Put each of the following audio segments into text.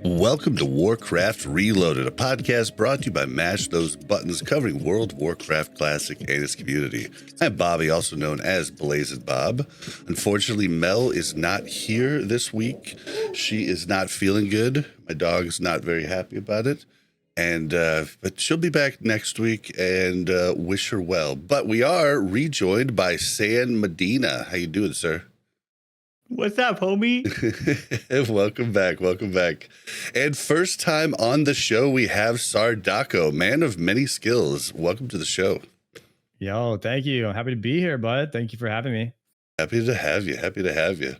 Welcome to Warcraft Reloaded, a podcast brought to you by Mash Those Buttons, covering World of Warcraft Classic and its community. I'm Bobby, also known as Blazzinbob. Unfortunately, Mel is not here this week. She is not feeling good. My dog's not very happy about it. And but she'll be back next week, and wish her well. But we are rejoined by Sanmedina. How you doing, sir? What's up, homie? Welcome back. Welcome back. And first time on the show, we have Sardaco, man of many skills. Welcome to the show. Yo, thank you. I'm happy to be here, bud. Thank you for having me. Happy to have you. Happy to have you.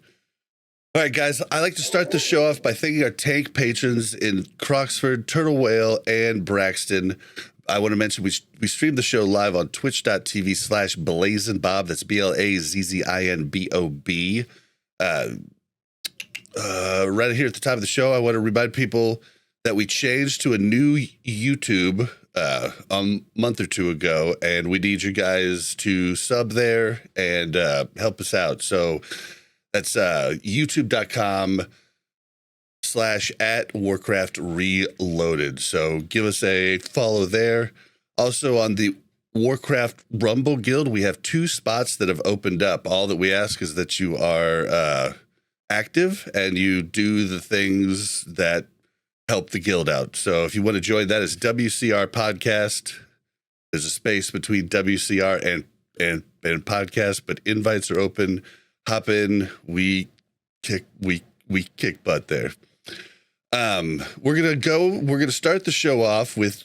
All right, guys, I like to start the show off by thanking our tank patrons in Croxford, Turtle Whale, and Braxton. I want to mention we stream the show live on twitch.tv/Blazzinbob. That's BLAZZINBOB. Right here at the top of the show, I want to remind people that we changed to a new YouTube a month or two ago, and we need you guys to sub there and help us out. So that's youtube.com/@Warcraft Reloaded. So give us a follow there. Also on the Warcraft Rumble Guild, we have 2 spots that have opened up. All that we ask is that you are active and you do the things that help the guild out. So if you want to join that, it's WCR Podcast. There's a space between WCR and podcast, but invites are open. Hop in. We kick butt there. We're gonna start the show off with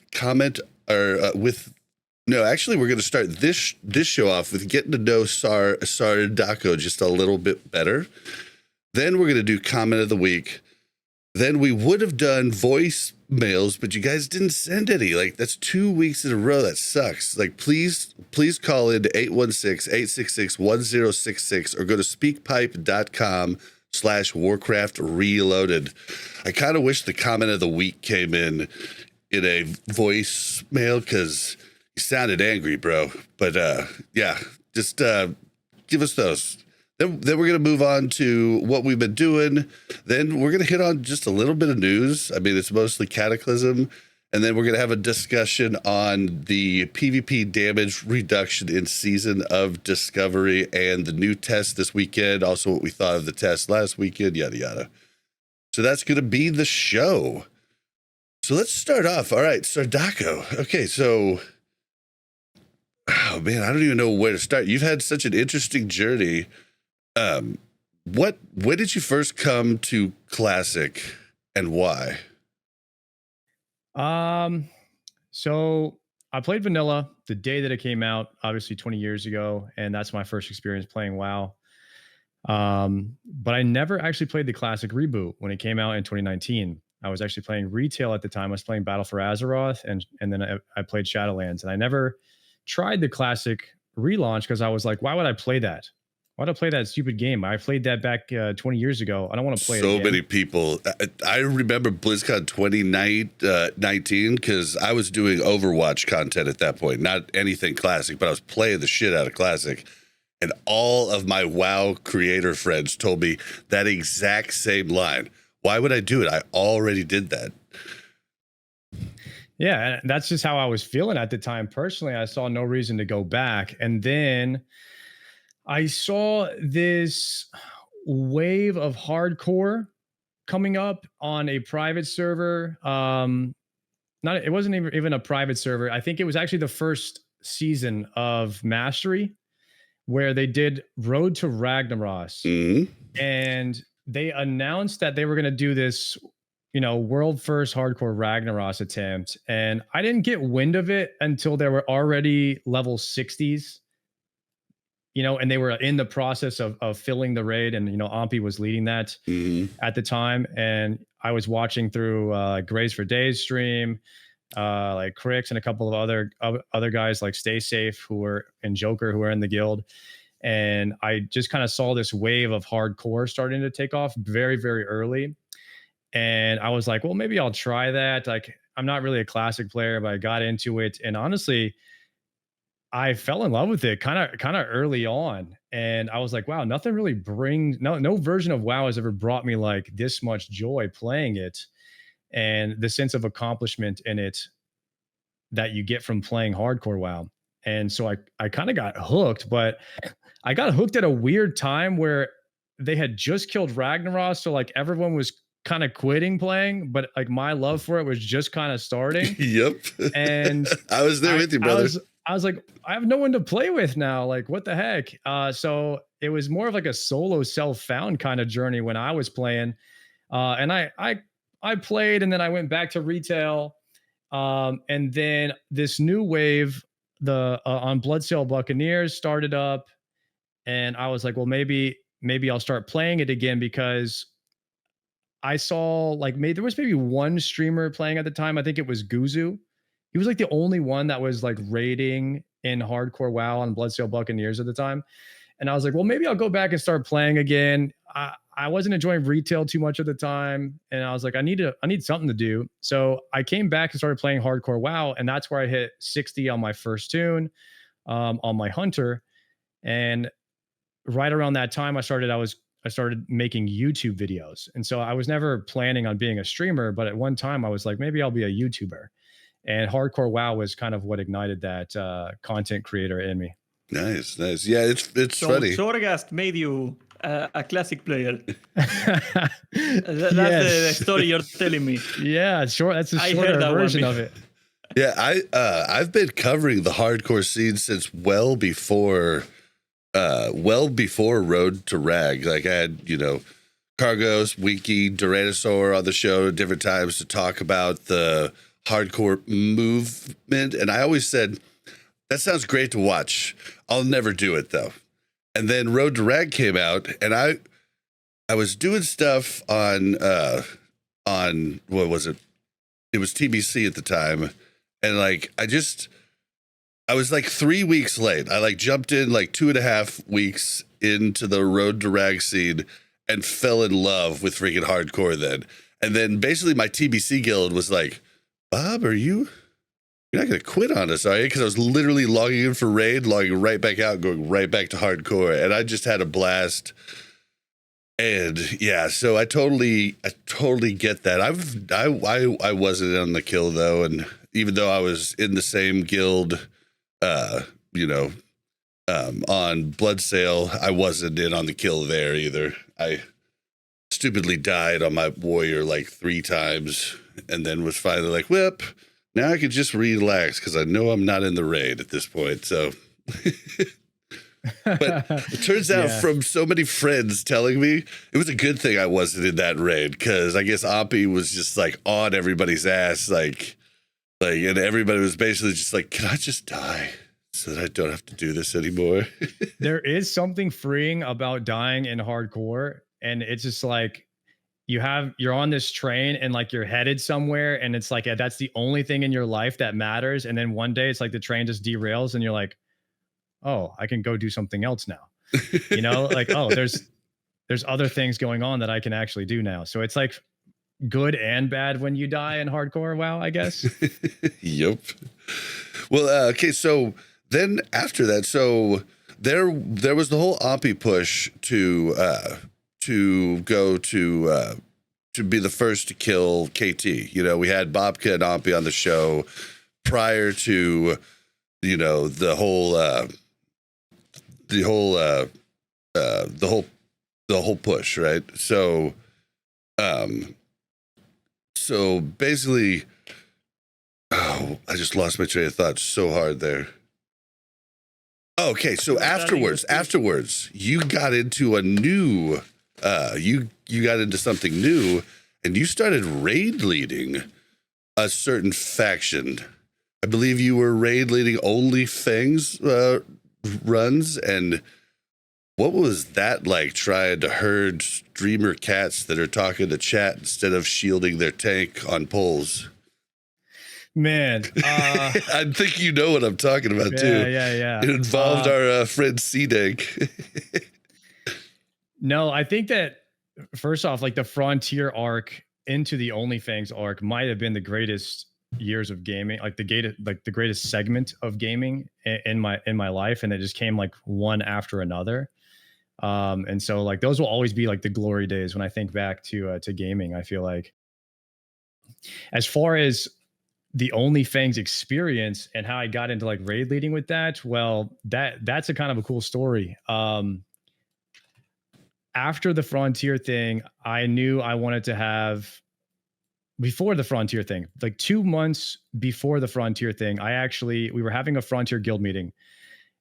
we're going to start this show off with getting to know Sardaco just a little bit better. Then we're going to do comment of the week. Then we would have done voicemails, but you guys didn't send any. Like, that's 2 weeks in a row. That sucks. Like, please call in to 816-866-1066 or go to speakpipe.com/Warcraft Reloaded. I kind of wish the comment of the week came in a voicemail because you sounded angry, bro. But yeah, just give us those. Then we're going to move on to what we've been doing. Then we're going to hit on just a little bit of news. I mean, it's mostly Cataclysm. And then we're going to have a discussion on the PvP damage reduction in Season of Discovery and the new test this weekend. Also, what we thought of the test last weekend, yada, yada. So that's going to be the show. So let's start off. All right, Sardaco. Okay, so... oh man, I don't even know where to start. You've had such an interesting journey. When did you first come to Classic and why? So I played vanilla the day that it came out, obviously 20 years ago, and that's my first experience playing WoW. But I never actually played the Classic reboot when it came out in 2019. I was actually playing retail at the time. I was playing Battle for Azeroth, and then I played Shadowlands, and I never tried the Classic relaunch because I was like, why would I play that? Why would I play that stupid game? I played that back 20 years ago. I don't want to play it again. So many people. I remember BlizzCon 2019 because I was doing Overwatch content at that point, not anything Classic, but I was playing the shit out of Classic. And all of my WoW creator friends told me that exact same line. Why would I do it? I already did that. Yeah, and that's just how I was feeling at the time. Personally, I saw no reason to go back. And then I saw this wave of hardcore coming up on a private server. It wasn't even a private server. I think it was actually the first season of Mastery where they did Road to Ragnaros. Mm-hmm. And they announced that they were going to do this, world first hardcore Ragnaros attempt. And I didn't get wind of it until they were already level 60s, and they were in the process of filling the raid. And, Ampi was leading that at the time. And I was watching through Grace for Days stream, like Crix and a couple of other guys like Stay Safe and Joker who were in the guild. And I just kind of saw this wave of hardcore starting to take off very, very early. And I was like, well, maybe I'll try that. Like, I'm not really a classic player, but I got into it. And honestly, I fell in love with it kind of early on. And I was like, wow, nothing really brings no version of WoW has ever brought me like this much joy playing it, and the sense of accomplishment in it that you get from playing hardcore WoW. And so I kind of got hooked, but I got hooked at a weird time where they had just killed Ragnaros, so like everyone was kind of quitting playing, but like my love for it was just kind of starting. Yep. And I was there with you, brother. I was like, I have no one to play with now. Like, what the heck? So it was more of like a solo self-found kind of journey when I was playing. And I played, and then I went back to retail. And then this new wave, the on Bloodsail Buccaneers started up, and I was like, well, maybe I'll start playing it again, because I saw like there was maybe one streamer playing at the time. I think it was Guzu. He was like the only one that was like raiding in hardcore WoW on Bloodsail Buccaneers at the time. And I was like, well, maybe I'll go back and start playing again. I wasn't enjoying retail too much at the time, and I was like, I need something to do. So I came back and started playing hardcore WoW, and that's where I hit 60 on my first tune, on my hunter. And right around that time, I started making YouTube videos. And so I was never planning on being a streamer, but at one time I was like, maybe I'll be a YouTuber. And hardcore WoW was kind of what ignited that content creator in me. Nice. Yeah, it's so funny. Sorgast made you a classic player. That's the story you're telling me. Yeah, sure. That's a shorter version of it. Yeah, I've been covering the hardcore scene since well before Road to Rag. Like I had, Cargos, Winky, Duranosaur on the show at different times to talk about the hardcore movement. And I always said, that sounds great to watch. I'll never do it though. And then Road to Rag came out, and I was doing stuff on what was it? It was TBC at the time. And like, I was like 3 weeks late. I like jumped in like 2.5 weeks into the Road to Rag scene and fell in love with freaking hardcore then. And then basically my TBC guild was like, Bob, you're not going to quit on us, are you? Because I was literally logging in for raid, logging right back out, going right back to hardcore. And I just had a blast. And yeah, so I totally get that. I wasn't on the kill though. And even though I was in the same guild, on Bloodsail, I wasn't in on the kill there either. I stupidly died on my warrior like 3 times, and then was finally like, whip. Now I can just relax because I know I'm not in the raid at this point. So, but it turns out from so many friends telling me, it was a good thing I wasn't in that raid, because I guess Oppie was just like on everybody's ass, like, and everybody was basically just like, can I just die so that I don't have to do this anymore? There is something freeing about dying in hardcore, and it's just like, you're on this train and like you're headed somewhere, and it's like that's the only thing in your life that matters, and then one day it's like the train just derails and you're like, oh, I can go do something else now. Like, oh, there's other things going on that I can actually do now. So it's like good and bad when you die in hardcore WoW, I guess. Yep. Well, okay, so then after that, so there was the whole Oppie push to go to be the first to kill KT. We had Bobka and Oppie on the show prior to, the whole push, right? So, so basically, I just lost my train of thought so hard there. Okay, so afterwards, you got into a new, you got into something new, and you started raid leading a certain faction. I believe you were raid leading only Fangs runs, and what was that like, trying to herd streamer cats that are talking to chat instead of shielding their tank on poles? Man, I think you know what I'm talking about too. Yeah. It involved our friend C-Dank. No, I think that first off, like the Frontier arc into the OnlyFans arc might have been the greatest years of gaming, like the greatest segment of gaming in my life, and it just came like one after another. And so like those will always be like the glory days when I think back to gaming. I feel like as far as the OnlyFans experience and how I got into like raid leading with that, well, that's a kind of a cool story. After the Frontier thing, I knew I wanted to have, before the Frontier thing, like 2 months before the Frontier thing, we were having a Frontier guild meeting,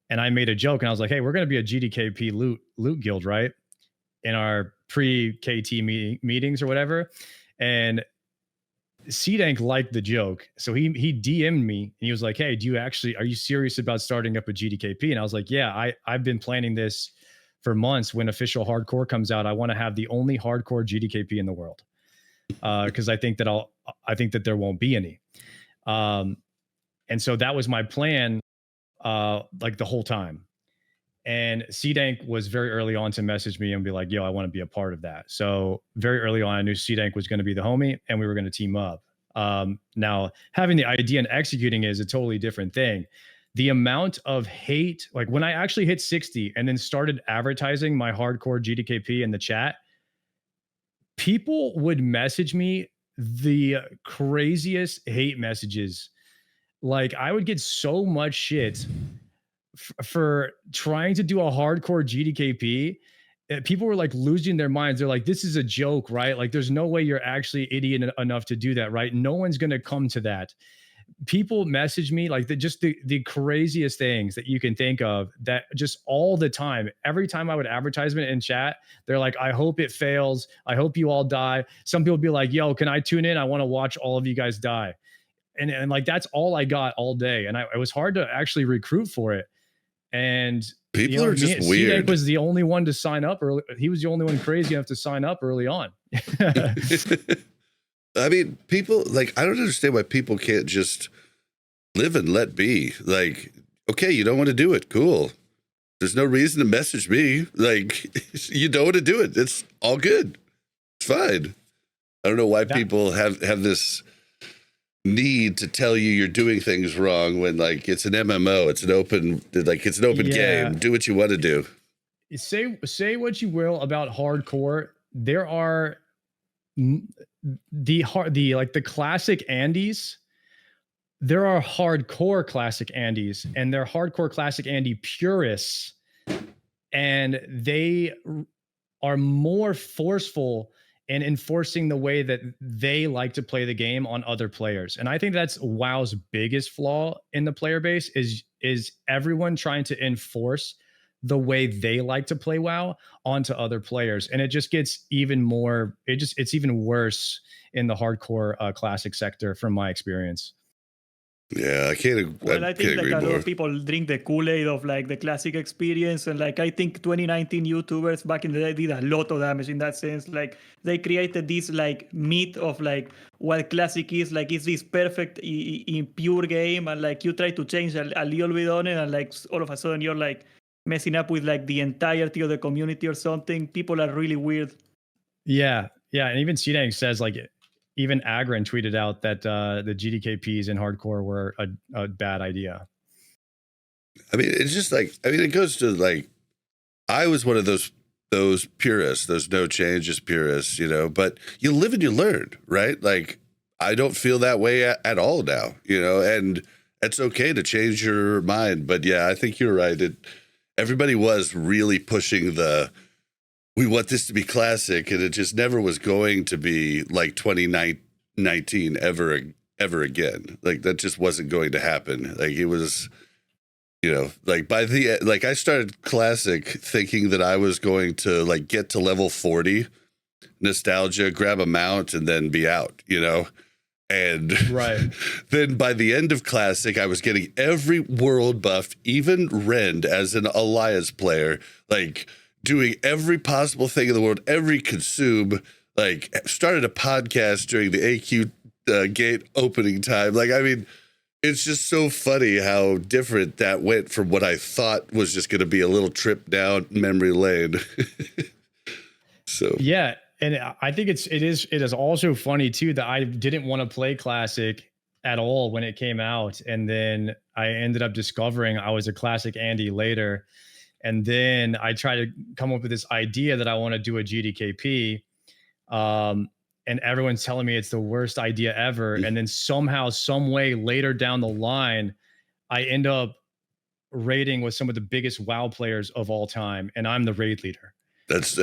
and I made a joke and I was like, hey, we're going to be a GDKP loot guild, right? In our pre-KT meetings or whatever. And C-Dank liked the joke. So he DM'd me and he was like, hey, are you serious about starting up a GDKP? And I was like, yeah, I've been planning this for months. When official hardcore comes out, I want to have the only hardcore GDKP in the world. Cause I think that there won't be any. And so that was my plan, like the whole time. And C-Dank was very early on to message me and be like, yo, I want to be a part of that. So very early on, I knew C-Dank was going to be the homie and we were going to team up. Now having the idea and executing is a totally different thing. The amount of hate, like when I actually hit 60 and then started advertising my hardcore GDKP in the chat, people would message me the craziest hate messages. Like I would get so much shit for trying to do a hardcore GDKP. People were like losing their minds. They're like, this is a joke, right? Like there's no way you're actually idiot enough to do that, right? No one's going to come to that. People message me like the craziest things that you can think of, that just all the time. Every time I would advertisement in chat, they're like, I hope it fails. I hope you all die. Some people be like, yo, can I tune in? I want to watch all of you guys die. And like, that's all I got all day. And it was hard to actually recruit for it. And people are just weird. C-Dank was the only one to sign up early. He was the only one crazy enough to sign up early on. I mean, people, like, I don't understand why people can't just live and let be. Like, okay, you don't want to do it. Cool. There's no reason to message me. Like, you don't want to do it. It's all good. It's fine. I don't know why people have this need to tell you you're doing things wrong when, like, it's an MMO. It's an open game. Do what you want to do. Say what you will about hardcore. There are the classic Andes. There are hardcore classic Andes, and they're hardcore classic Andy purists, and they are more forceful in enforcing the way that they like to play the game on other players. And I think that's WoW's biggest flaw in the player base is everyone trying to enforce the way they like to play WoW onto other players. And it just gets even more, it's even worse in the hardcore classic sector from my experience. Yeah, I think like a lot of people drink the Kool-Aid of like the classic experience, and like I think 2019 YouTubers back in the day did a lot of damage in that sense. Like they created this like myth of like what classic is, like it's this perfect in pure game, and like you try to change a little bit on it, and like all of a sudden you're like messing up with like the entirety of the community or something. People are really weird. Yeah, and even C-Dank says like, even Agron tweeted out that the GDKPs in hardcore were a bad idea. I mean, it's just like, it goes to like, I was one of those purists, those no changes purists, you know, but you live and you learn, right? Like, I don't feel that way at all now, you know, and it's okay to change your mind. But yeah, I think you're right. Everybody was really pushing we want this to be classic, and it just never was going to be like 2019 ever again. Like that just wasn't going to happen. Like it was, you know, like like I started classic thinking that I was going to like get to level 40, nostalgia, grab a mount, and then be out, you know? And right. Then by the end of classic, I was getting every world buffed, even Rend as an Alliance player, like doing every possible thing in the world, every consume, like started a podcast during the AQ gate opening time. Like, I mean, it's just so funny how different that went from what I thought was just going to be a little trip down memory lane. So yeah, and I think it is also funny too that I didn't want to play Classic at all when it came out, and then I ended up discovering I was a Classic Andy later, and then I tried to come up with this idea that I want to do a GDKP, and everyone's telling me it's the worst idea ever, and then somehow, some way later down the line, I end up raiding with some of the biggest WoW players of all time, and I'm the raid leader. that's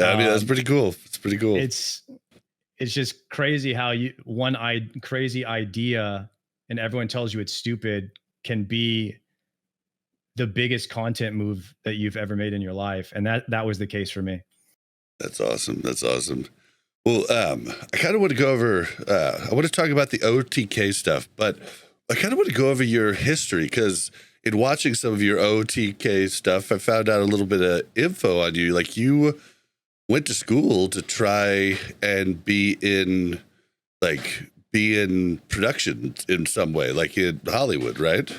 pretty cool. It's pretty cool. It's just crazy how one crazy idea, and everyone tells you it's stupid, can be the biggest content move that you've ever made in your life. And that was the case for me. That's awesome. That's awesome. Well, I kind of want to go over, I want to talk about the OTK stuff, but I kind of want to go over your history, because in watching some of your OTK stuff, I found out a little bit of info on you. Like, you went to school to try and be in production in some way, like in Hollywood, right?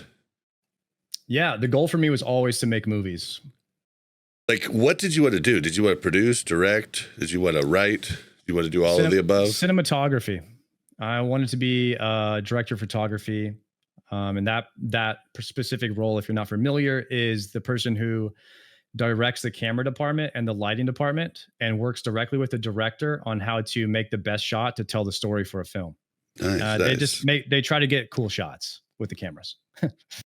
Yeah. The goal for me was always to make movies. Like, what did you want to do? Did you want to produce, direct? Did you want to write? Did you want to do all of the above? Cinematography. I wanted to be a director of photography. And that specific role, if you're not familiar, is the person who directs the camera department and the lighting department and works directly with the director on how to make the best shot to tell the story for a film. Nice. They try to get cool shots with the cameras.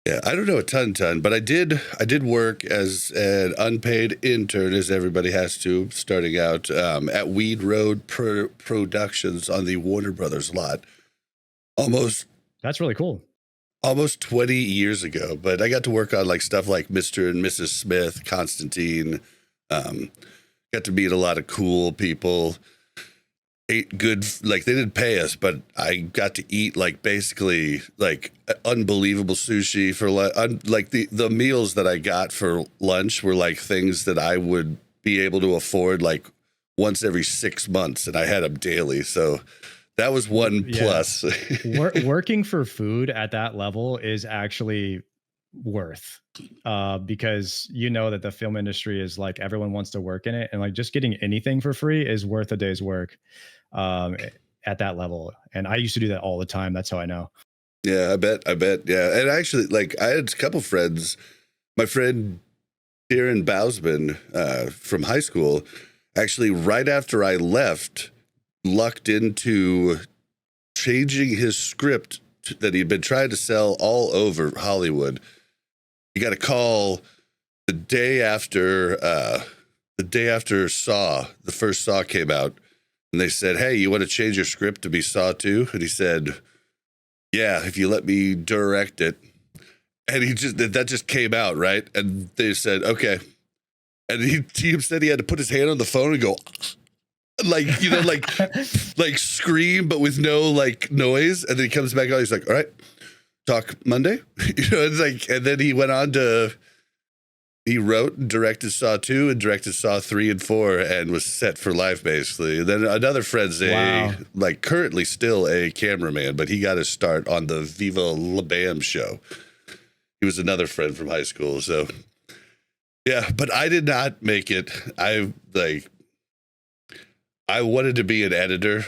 Yeah, I don't know a ton, but I did work as an unpaid intern, as everybody has to, starting out at Weed Road Productions on the Warner Brothers lot. That's really cool. Almost 20 years ago, but I got to work on like stuff like Mr. and Mrs. Smith, Constantine. Got to meet a lot of cool people. Ate good, like, they didn't pay us, but I got to eat like basically like unbelievable sushi for like the meals that I got for lunch were like things that I would be able to afford like once every 6 months, and I had them daily. So that was one plus. Working for food at that level is actually worth, because you know that the film industry is like, everyone wants to work in it, and like just getting anything for free is worth a day's work at that level. And I used to do that all the time. That's how I know. Yeah, I bet. Yeah. And actually, like, I had a couple friends, my friend Darren Bousman from high school, actually right after I left, lucked into changing his script that he'd been trying to sell all over Hollywood. He got a call the day after Saw, the first Saw came out, and they said, "Hey, you want to change your script to be Saw 2?" And he said, "Yeah, if you let me direct it." And that just came out, right? And they said, "Okay." And he said he had to put his hand on the phone and go, like, you know, like scream, but with no like noise. And then he comes back on. He's like, "All right, talk Monday." You know, it's like, and then he went on to, he wrote and directed Saw 2 and directed Saw 3 and 4 and was set for life, basically. And then another friend's like currently still a cameraman, but he got his start on the Viva La Bam show. He was another friend from high school. So yeah, but I did not make it. I wanted to be an editor,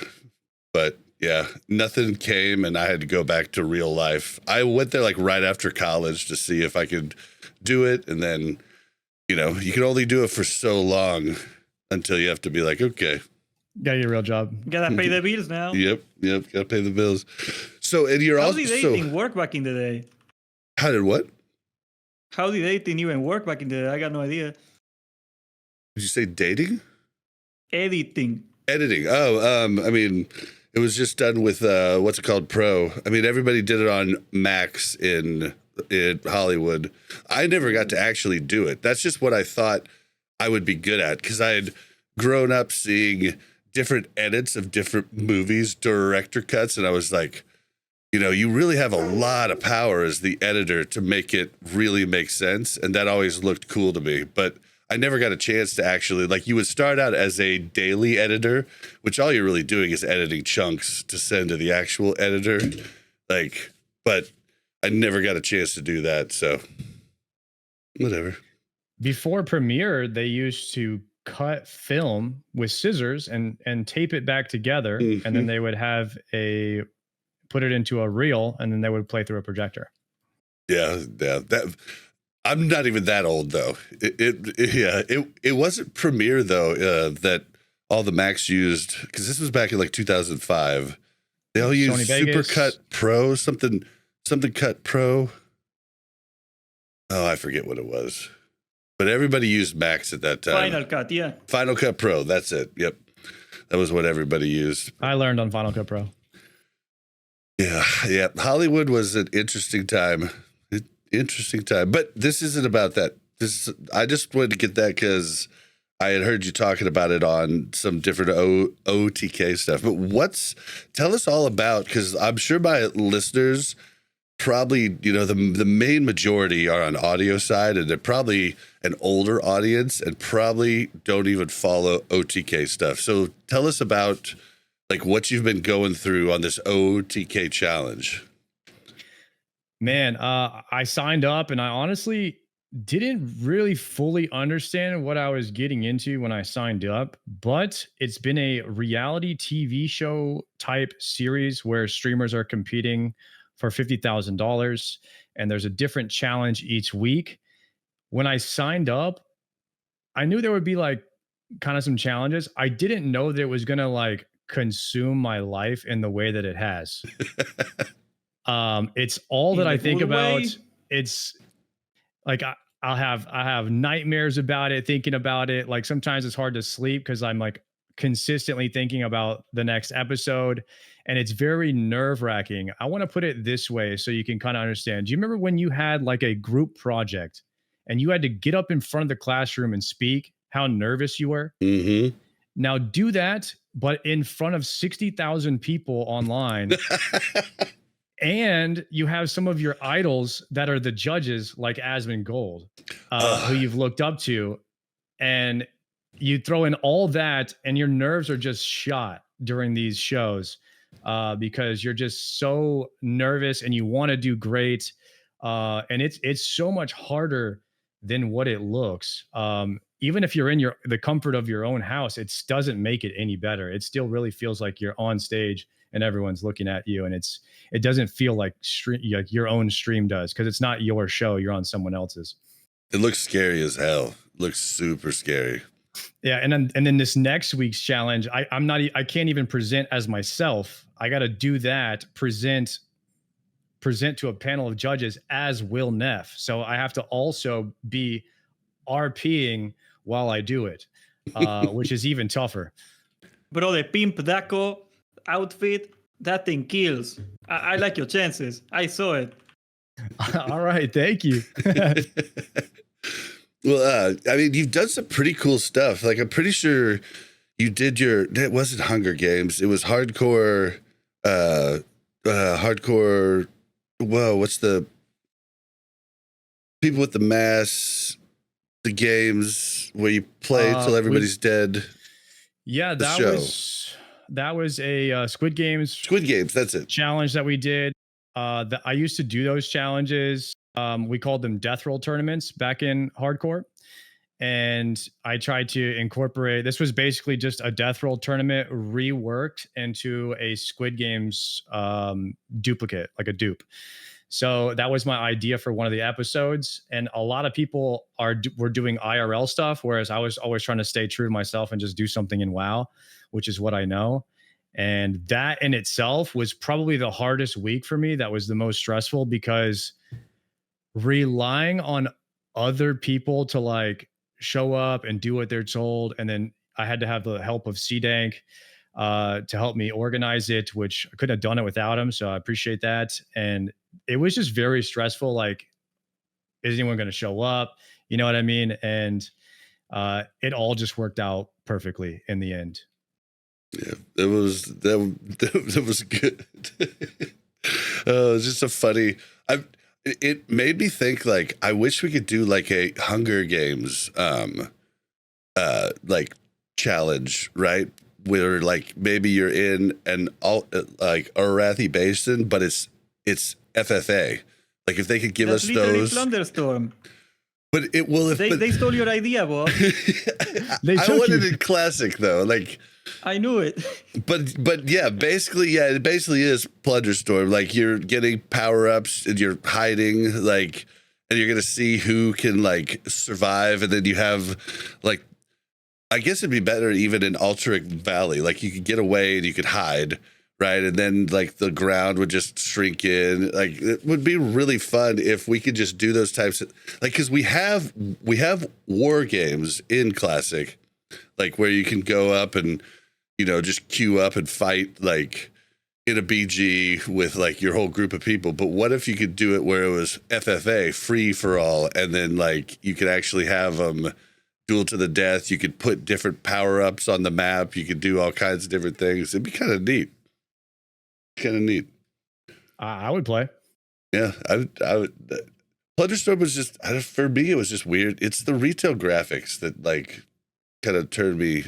but yeah, nothing came, and I had to go back to real life. I went there like right after college to see if I could do it, and then, you know, you can only do it for so long until you have to be like, okay, gotta get a real job. Gotta pay the bills now. Yep, gotta pay the bills. So, and you're How also did dating work back in the day? How did what? How did dating even work back in the day? I got no idea. Did you say dating? Editing. Oh, I mean, it was just done with what's it called, Pro. I mean, everybody did it on Max in Hollywood. I never got to actually do it. That's just what I thought I would be good at, because I had grown up seeing different edits of different movies, director cuts, and I was like, you know, you really have a lot of power as the editor to make it really make sense, and that always looked cool to me. But I never got a chance to actually, like, you would start out as a daily editor, which all you're really doing is editing chunks to send to the actual editor. Like, but I never got a chance to do that. So whatever. Before Premiere, they used to cut film with scissors and tape it back together. And then they would have put it into a reel, and then they would play through a projector. Yeah. That I'm not even that old though. It wasn't Premiere though that all the Macs used, because this was back in like 2005. They all used Supercut Pro, something Cut Pro. Oh, I forget what it was. But everybody used Macs at that time. Final Cut, yeah. Final Cut Pro, that's it. Yep. That was what everybody used. I learned on Final Cut Pro. Yeah. Hollywood was an interesting time. But this isn't about that. I just wanted to get that because I had heard you talking about it on some different OTK stuff. But tell us all about, because I'm sure my listeners probably, the main majority are on audio side, and they're probably an older audience and probably don't even follow OTK stuff. So tell us about like what you've been going through on this OTK challenge. Man, I signed up and I honestly didn't really fully understand what I was getting into when I signed up, but it's been a reality TV show type series where streamers are competing for $50,000 and there's a different challenge each week. When I signed up, I knew there would be like kind of some challenges. I didn't know that it was going to like consume my life in the way that it has. It's all that I think about. It's like I have nightmares about it, thinking about it. Like sometimes it's hard to sleep because I'm like consistently thinking about the next episode, and it's very nerve-wracking. I want to put it this way so you can kind of understand. Do you remember when you had like a group project and you had to get up in front of the classroom and speak? How nervous you were? Mm-hmm. Now do that, but in front of 60,000 people online. And you have some of your idols that are the judges, like Asmongold, who you've looked up to, and you throw in all that, and your nerves are just shot during these shows because you're just so nervous and you want to do great, and it's so much harder than what it looks. Even if you're in the comfort of your own house, it doesn't make it any better. It still really feels like you're on stage and everyone's looking at you, and it doesn't feel like your own stream does because it's not your show. You're on someone else's. It looks scary as hell. It looks super scary. Yeah, and then this next week's challenge, I can't even present as myself. I got to do that. Present to a panel of judges as Will Neff. So I have to also be RPing while I do it, which is even tougher. Bro, the Pimp Daco outfit, that thing kills. I like your chances. I saw it. All right, thank you. Well, I mean, you've done some pretty cool stuff. Like, I'm pretty sure you did it wasn't Hunger Games. It was hardcore, whoa, what's the people with the masks, the games where you play till everybody's dead? Yeah, that was a Squid Games. Squid Games, that's it. Challenge that we did. I used to do those challenges. We called them death roll tournaments back in hardcore. And I tried to incorporate, this was basically just a death roll tournament reworked into a Squid Games duplicate, like a dupe. So that was my idea for one of the episodes. And a lot of people were doing IRL stuff, whereas I was always trying to stay true to myself and just do something in WoW, which is what I know. And that in itself was probably the hardest week for me. That was the most stressful because relying on other people to like show up and do what they're told. And then I had to have the help of CDank to help me organize it, which I couldn't have done it without him. So I appreciate that. And it was just very stressful. Like, is anyone going to show up? You know what I mean? And it all just worked out perfectly in the end. Yeah, that was good. It's just a funny. It made me think like I wish we could do like a Hunger Games like challenge, right? Where like maybe you're in an like Arathi Basin, but it's FFA. Like if they could give That's us literally those, Plunderstorm. but it will. If They stole your idea, Bob. I wanted it classic though, like. I knew it. But yeah, basically, it basically is Plunderstorm. Like you're getting power ups and you're hiding, like, and you're gonna see who can like survive, and then you have like, I guess it'd be better even in Alterac Valley. Like you could get away and you could hide, right? And then like the ground would just shrink in. Like it would be really fun if we could just do those types of like because we have war games in Classic, like where you can go up and just queue up and fight like in a BG with like your whole group of people. But what if you could do it where it was FFA, free for all, and then like you could actually have them duel to the death. You could put different power ups on the map. You could do all kinds of different things. It'd be kind of neat. I would play. Yeah, I would. Plunderstorm was just for me. It was just weird. It's the retail graphics that like kind of turned me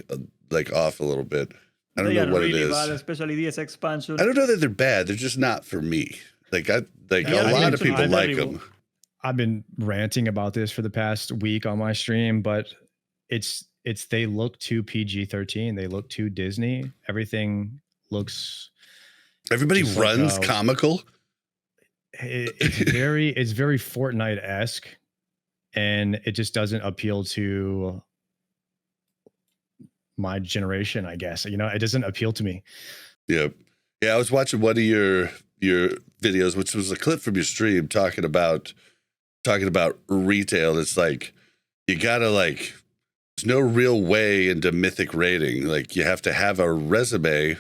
like off a little bit. I don't know what really it is. Bad, especially this expansion. I don't know that they're bad. They're just not for me. Like a lot of people like them. I've been ranting about this for the past week on my stream, but it's they look too PG-13. They look too Disney. Everything looks. Everybody runs like, comical. It's very Fortnite-esque, and it just doesn't appeal to my generation, I guess. It doesn't appeal to me. Yeah. I was watching one of your videos, which was a clip from your stream talking about retail. It's like you gotta like there's no real way into mythic rating. Like you have to have a resume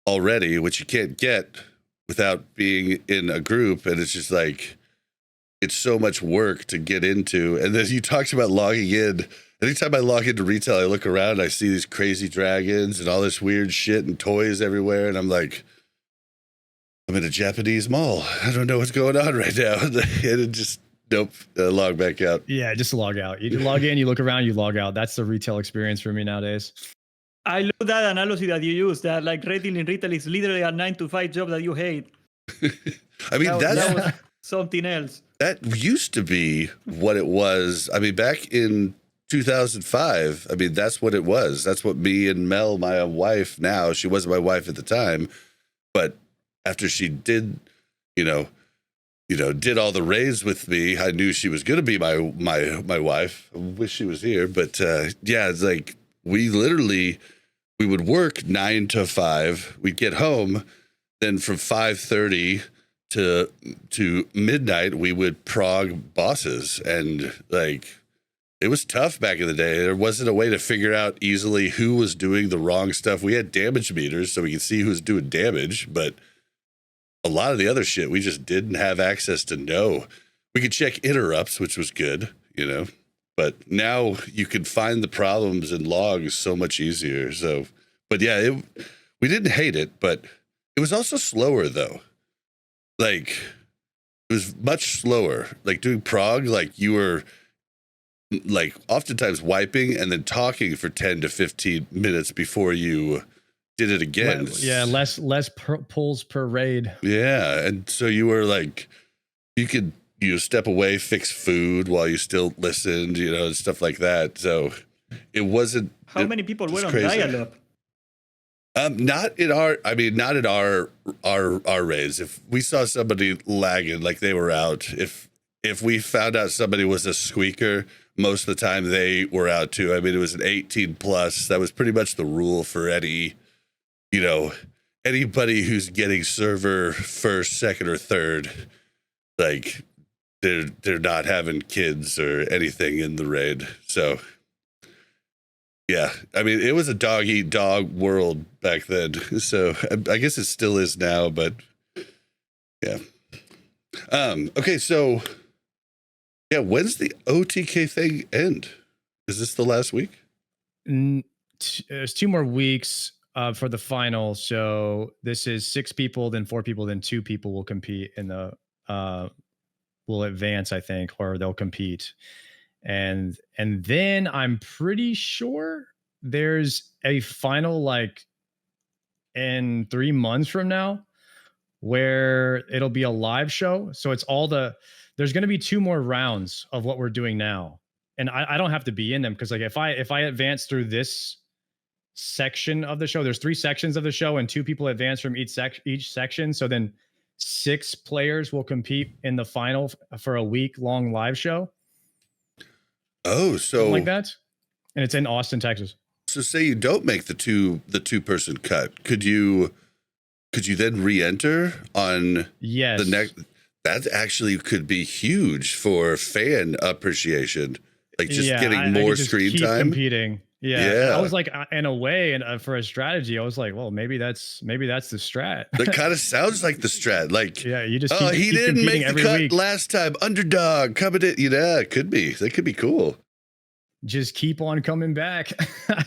already, which you can't get without being in a group, and it's just like it's so much work to get into. And then you talked about logging in. Anytime I log into retail, I look around, I see these crazy dragons and all this weird shit and toys everywhere. And I'm like, I'm in a Japanese mall. I don't know what's going on right now. And it just, log back out. Yeah, just log out. You log in, you look around, you log out. That's the retail experience for me nowadays. I love that analogy that you use, that like rating in retail is literally a 9-to-5 job that you hate. I mean, that was something else. That used to be what it was. I mean, back in 2005, I mean, that's what it was. That's what me and Mel, my wife now, she wasn't my wife at the time, but after she did, did all the raids with me, I knew she was going to be my wife. I wish she was here, but it's like we would work 9 to 5. We'd get home, then from 5:30 to midnight, we would prog bosses, and like. It was tough back in the day. There wasn't a way to figure out easily who was doing the wrong stuff. We had damage meters so we could see who was doing damage, but a lot of the other shit we just didn't have access to know. We could check interrupts, which was good, but now you can find the problems in logs so much easier. So, but yeah, we didn't hate it, but it was also slower though. Like it was much slower. Like doing prog, like you were like oftentimes wiping and then talking for 10 to 15 minutes before you did it again. Less pulls per raid. Yeah. And so you were like, you could step away, fix food while you still listened, and stuff like that. So it wasn't. How many people were on dial-up? Not in our raids. If we saw somebody lagging, like they were out, if we found out somebody was a squeaker, most of the time they were out too. I mean, it was an 18 plus. That was pretty much the rule for any, anybody who's getting server first, second, or third. Like they're not having kids or anything in the raid. So yeah, I mean, it was a dog eat dog world back then. So I guess it still is now, but yeah. Okay, so. Yeah, when's the OTK thing end? Is this the last week? There's 2 more weeks for the final. So this is 6 people, then 4 people, then 2 people will compete in the will advance, I think, or they'll compete. and then I'm pretty sure there's a final like in 3 months from now where it'll be a live show. So it's there's going to be 2 more rounds of what we're doing now. And I don't have to be in them because like if I advance through this section of the show, there's 3 sections of the show and 2 people advance from each section. So then 6 players will compete in the final for a week-long live show. Oh, so something like that. And it's in Austin, Texas. So say you don't make the 2-person cut. Could you then re-enter on yes. the next? That actually could be huge for fan appreciation. Like just getting more screen time. Competing. Yeah. I was like, in a way, and for a strategy, I was like, well, maybe that's the strat. That kind of sounds like the strat. Like, yeah, you just he didn't make the cut last time. Underdog coming in. Yeah, it could be. That could be cool. Just keep on coming back. All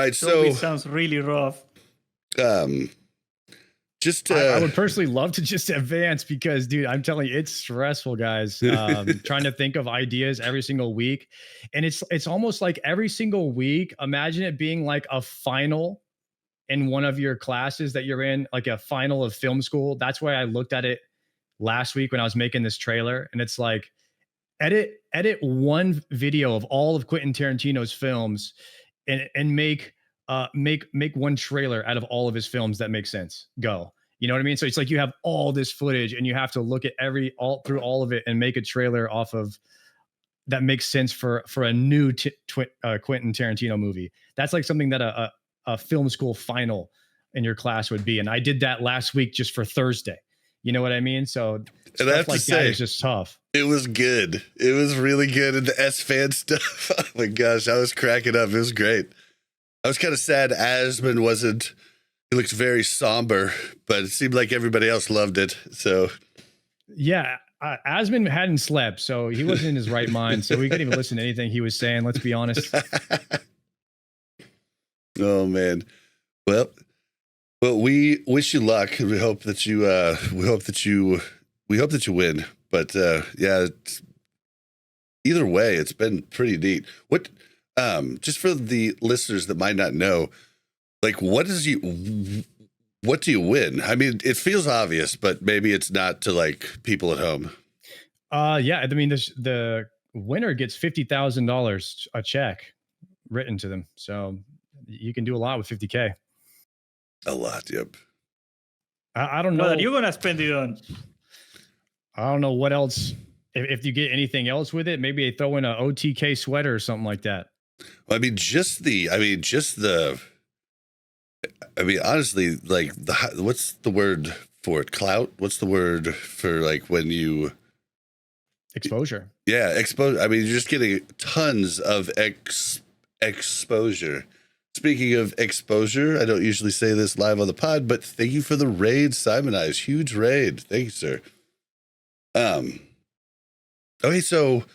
right, so it sounds really rough. I would personally love to just advance because, dude, I'm telling you, it's stressful, guys. Trying to think of ideas every single week, and it's almost like every single week. Imagine it being like a final in one of your classes that you're in, like a final of film school. That's why I looked at it last week when I was making this trailer, and it's like edit one video of all of Quentin Tarantino's films and make one trailer out of all of his films that make sense. Go. You know what I mean? So it's like you have all this footage and you have to look at through all of it and make a trailer off of that makes sense for a new Quentin Tarantino movie. That's like something that a film school final in your class would be. And I did that last week just for Thursday. You know what I mean? So stuff like that is just tough. It was good. It was really good. And the S-Fan stuff. Oh my gosh, I was cracking up. It was great. I was kind of sad Asmund wasn't. He looks very somber, but it seemed like everybody else loved it. So, yeah, Asmund hadn't slept, so he wasn't in his right mind. So we couldn't even listen to anything he was saying. Let's be honest. Oh man. Well, we wish you luck. We hope that you. We hope that you win. But yeah, either way, it's been pretty neat. What? Just for the listeners that might not know, like, what do you win? I mean, it feels obvious, but maybe it's not to like people at home. Yeah, I mean, the winner gets $50,000 a check written to them, so you can do a lot with $50K. A lot, yep. I don't know. What are you gonna spend it on? I don't know what else. If you get anything else with it, maybe they throw in a OTK sweater or something like that. I mean, honestly, like what's the word for it? Clout? What's the word for like when you exposure? Yeah, exposure. I mean, you're just getting tons of exposure. Speaking of exposure, I don't usually say this live on the pod, but thank you for the raid, Simon Eyes. Huge raid. Thank you, sir. Okay, so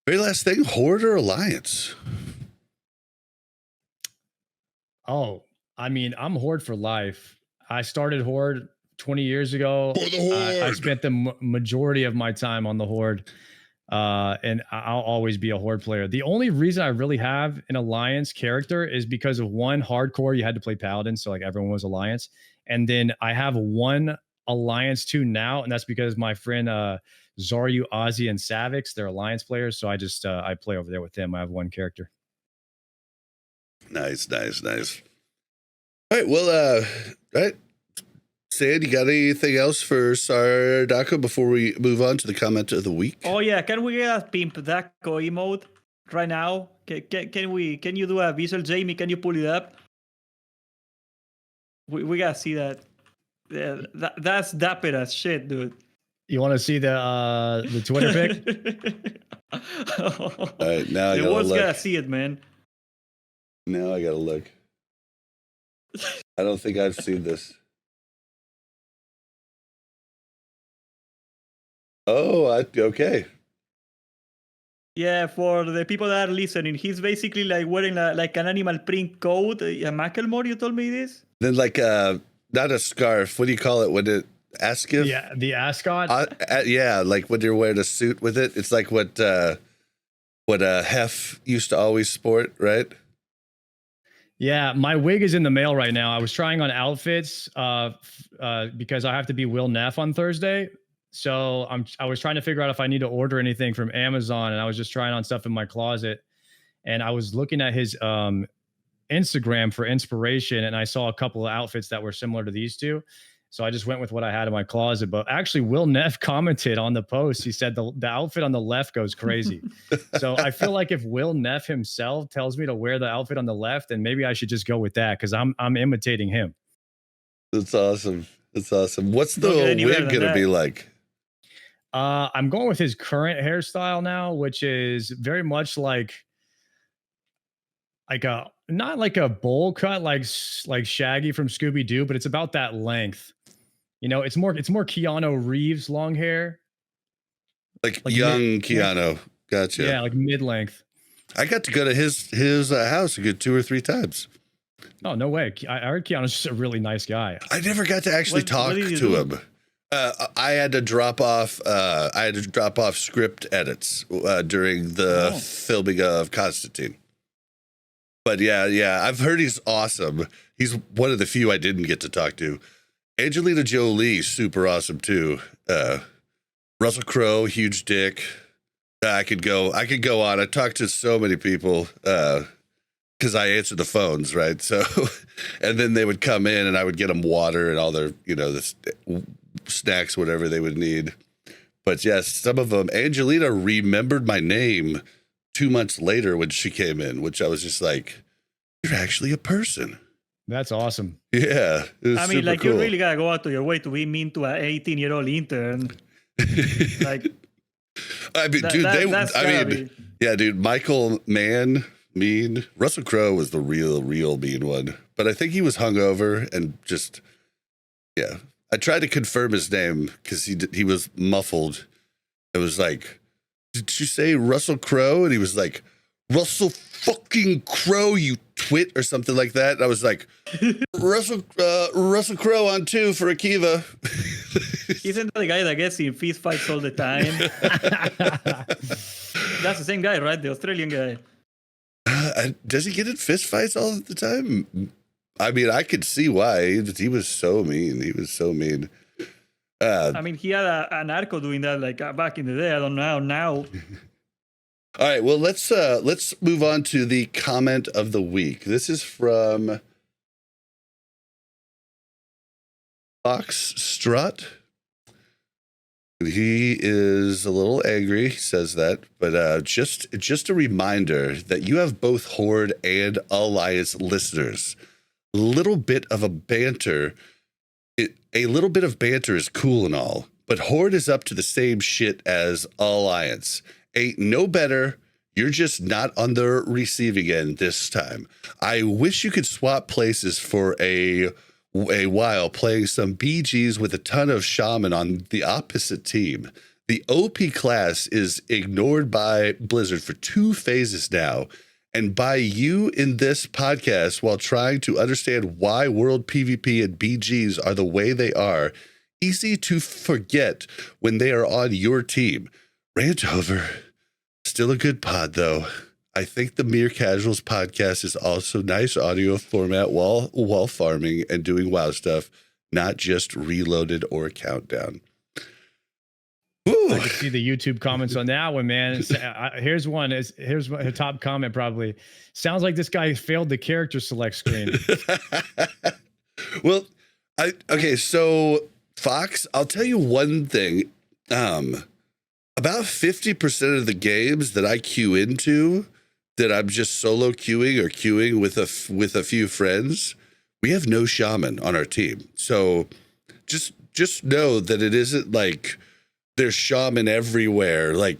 very last thing, Horde or Alliance? Oh, I mean, I'm Horde for life. I started Horde 20 years ago. For the Horde. I spent the majority of my time on the Horde, and I'll always be a Horde player. The only reason I really have an Alliance character is because of one, hardcore, you had to play Paladin, so like everyone was Alliance. And then I have one Alliance 2 now, and that's because my friend Zaryu, Ozzy, and Savix, they're Alliance players, so I just I play over there with them. I have one character. Nice. All right, well, all right. Sand, you got anything else for Sardaco before we move on to the comment of the week? Oh yeah, can we get a Pimp Daco emote right now? Can you do a visual, Jamie? Can you pull it up? We gotta see that. Yeah, that's dapper as shit, dude. You want to see the Twitter pic? All right, now I the world's gotta see it, man. Now I gotta look. I don't think I've seen this. Oh, okay. Yeah, for the people that are listening, he's basically like wearing like an animal print coat. A Macklemore, you told me this? Then like not a scarf. What do you call it when it Ascif? Yeah, the ascot. Yeah, like when you're wearing a suit with it. It's like what Hef used to always sport, right? Yeah, my wig is in the mail right now. I was trying on outfits because I have to be Will Neff on Thursday. So I was trying to figure out if I need to order anything from Amazon, and I was just trying on stuff in my closet. And I was looking at his Instagram for inspiration, and I saw a couple of outfits that were similar to these two. So I just went with what I had in my closet. But actually, Will Neff commented on the post. He said the outfit on the left goes crazy. So I feel like if Will Neff himself tells me to wear the outfit on the left, then maybe I should just go with that because I'm imitating him. That's awesome. That's awesome. What's the wig gonna be like? I'm going with his current hairstyle now, which is very much like a not like a bowl cut like Shaggy from Scooby-Doo, but it's about that length. You know, it's more Keanu Reeves long hair. Like young Keanu. Gotcha. Yeah, like mid-length. I got to go to his house a good 2 or 3 times. Oh, no way. I heard Keanu's just a really nice guy. I never got to actually talk to him. I had to drop off script edits during the filming of Constantine. But yeah, I've heard he's awesome. He's one of the few I didn't get to talk to. Angelina Jolie, super awesome too. Russell Crowe, huge dick. I could go on. I talked to so many people because I answered the phones, right? So, and then they would come in and I would get them water and all their, the snacks, whatever they would need. But yes, some of them. Angelina remembered my name 2 months later when she came in, which I was just like, "You're actually a person." That's awesome. Yeah. I mean, like, cool. You really gotta go out of your way to be mean to an 18-year-old intern. Like, I mean, dude, yeah, dude, Michael Mann, mean. Russell Crowe was the real mean one. But I think he was hungover and just, yeah. I tried to confirm his name because he was muffled. It was like, "Did you say Russell Crowe?" And he was like, "Russell fucking Crowe, you twit," or something like that. And I was like, Russell Crowe on 2 for Akiva. Isn't that the guy that gets in fist fights all the time? That's the same guy, right? The Australian guy. Does he get in fist fights all the time? I mean, I could see why. He was so mean. I mean, he had a narco doing that like back in the day. I don't know now. All right, well, let's move on to the comment of the week. This is from Fox Strut. He is a little angry, he says that, but just a reminder that you have both Horde and Alliance listeners. A little bit of banter is cool and all, but Horde is up to the same shit as Alliance. Ain't no better. You're just not on the receiving end this time. I wish you could swap places for a while playing some BGs with a ton of shaman on the opposite team. The OP class is ignored by Blizzard for 2 phases now, and by you in this podcast while trying to understand why world PvP and BGs are the way they are. Easy to forget when they are on your team. Rant over. Still a good pod, though. I think the Mere Casuals podcast is also nice audio format while farming and doing WoW stuff, not just Reloaded or Countdown. Ooh. I can see the YouTube comments on that one, man. Here's one. Here's a top comment probably. Sounds like this guy failed the character select screen. Well, so Fox, I'll tell you one thing. About 50% of the games that I queue into, that I'm just solo queuing or queuing with a few friends, we have no shaman on our team. So just know that it isn't like there's shaman everywhere. Like,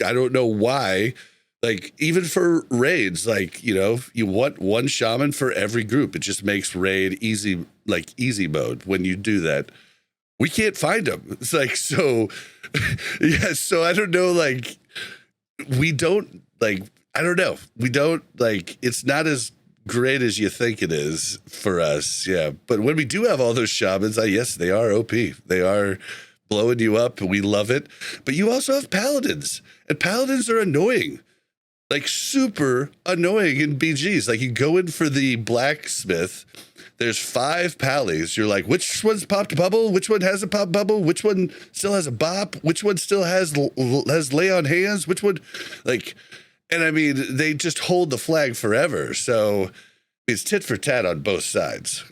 I don't know why. Like, even for raids, like, you want one shaman for every group. It just makes raid easy, like easy mode when you do that. We can't find them. It's like, so, yeah, so I don't know, like, we don't, like, I don't know. We don't, like, it's not as great as you think it is for us. Yeah. But when we do have all those shamans, yes, they are OP. They are blowing you up. We love it. But you also have paladins, and paladins are annoying. Like super annoying in BGs. Like you go in for the blacksmith, there's 5 pallies. You're like, which one's popped a bubble? Which one hasn't popped a bubble? Which one still has a bop? Which one still has lay on hands? Which one, like, and I mean, they just hold the flag forever. So it's tit for tat on both sides.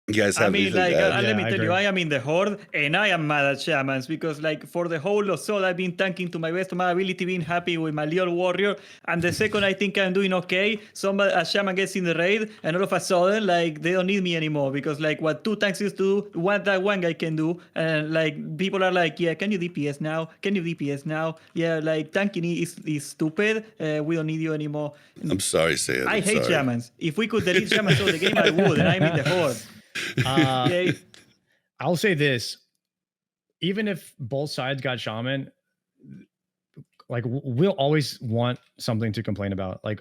You guys have like, let me I tell agree. you, I am in the Horde, and I am mad at shamans because, like, for the whole of Sol, I've been tanking to my best of my ability, being happy with my little warrior. And the second I think I'm doing okay, a shaman gets in the raid, and all of a sudden, like, they don't need me anymore because, like, what 2 tanks used to do, what that one guy can do, and like, people are like, yeah, can you DPS now? Can you DPS now? Yeah, like, tanking is stupid. We don't need you anymore. I'm sorry, Sam. I hate shamans. If we could delete shamans out of the game, I would, and I'm in the Horde. I'll say this: even if both sides got shaman, like we'll always want something to complain about. Like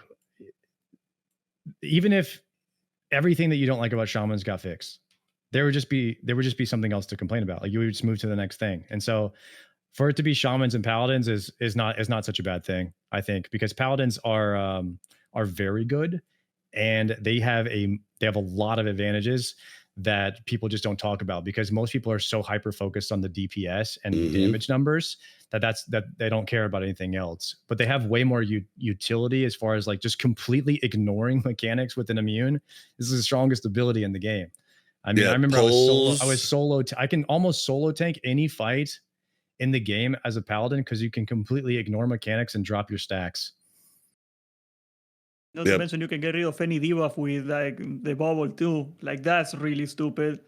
even if everything that you don't like about shamans got fixed, there would just be something else to complain about. Like you would just move to the next thing. And so for it to be shamans and paladins is not such a bad thing, I think, because paladins are very good, and they have a lot of advantages that people just don't talk about because most people are so hyper focused on the DPS and damage numbers that they don't care about anything else. But they have way more utility as far as like just completely ignoring mechanics with an immune. This is the strongest ability in the game. I mean, I remember I was solo. I can almost solo tank any fight in the game as a paladin because you can completely ignore mechanics and drop your stacks. Not to mention you can get rid of any debuff with like the bubble too. Like that's really stupid.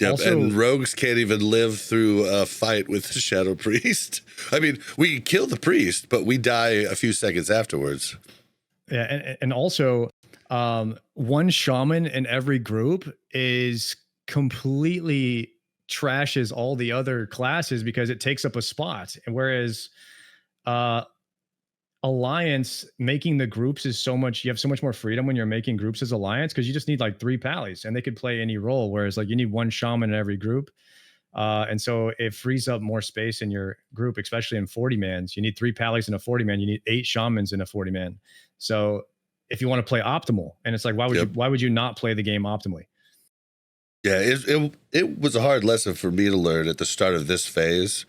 Yep, Also, and rogues can't even live through a fight with the Shadow Priest. I mean, we kill the priest, but we die a few seconds afterwards. Yeah, and also one shaman in every group is completely trashes all the other classes because it takes up a spot. And whereas Alliance making the groups you have so much more freedom when you're making groups as Alliance because you just need like 3 pallies and they could play any role, whereas like you need 1 shaman in every group, and so it frees up more space in your group, especially in 40 mans. You need 3 pallies in a 40 man, you need 8 shamans in a 40 man. So if you want to play optimal, and it's like why would you not play the game optimally? Yeah, it was a hard lesson for me to learn at the start of this phase.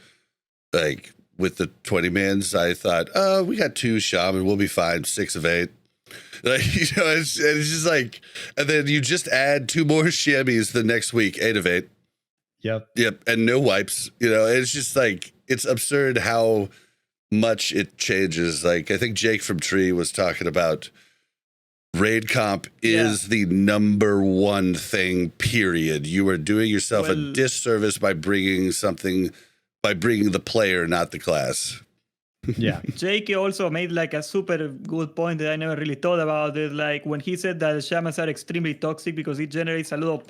Like with the 20 mans, I thought, oh, we got 2 shaman, we'll be fine, 6 of 8. Like, you know, it's just like, and then you just add 2 more chamois the next week, 8 of 8. Yep, and no wipes. You know, it's just like it's absurd how much it changes. Like I think Jake from Tree was talking about raid comp is the number one thing, period. You are doing yourself a disservice by bringing the player, not the class. Yeah. Jake also made like a super good point that I never really thought about it. Like when he said that shamans are extremely toxic because it generates a lot of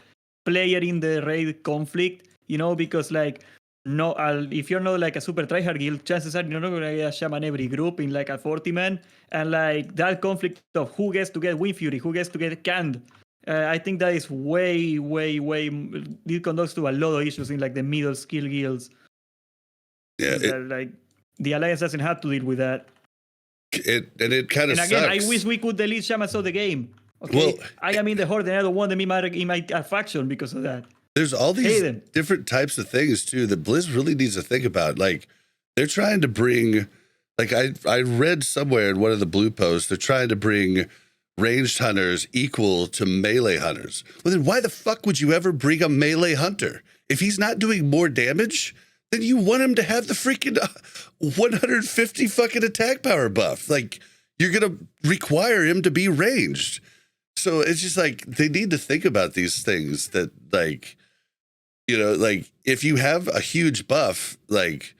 player in the raid conflict, you know, because like if you're not like a super tryhard guild, chances are you're not gonna get a shaman every group in like a 40 man, and like that conflict of who gets to get Wind Fury, who gets to get canned. I think that is way it conducts to a lot of issues in like the middle skill guilds. Yeah, like the Alliance doesn't have to deal with that. It kind of sucks. And again, sucks. I wish we could delete shamans of the game. Okay, well, I am in the Horde and I don't want them in my faction because of that. There's all these different types of things too that Blizz really needs to think about. Like they're trying to bring, like I read somewhere in one of the blue posts, they're trying to bring ranged hunters equal to melee hunters. Well, then why the fuck would you ever bring a melee hunter? If he's not doing more damage, then you want him to have the freaking 150 fucking attack power buff. Like you're going to require him to be ranged. So it's just like, they need to think about these things that like, you know, like if you have a huge buff, like,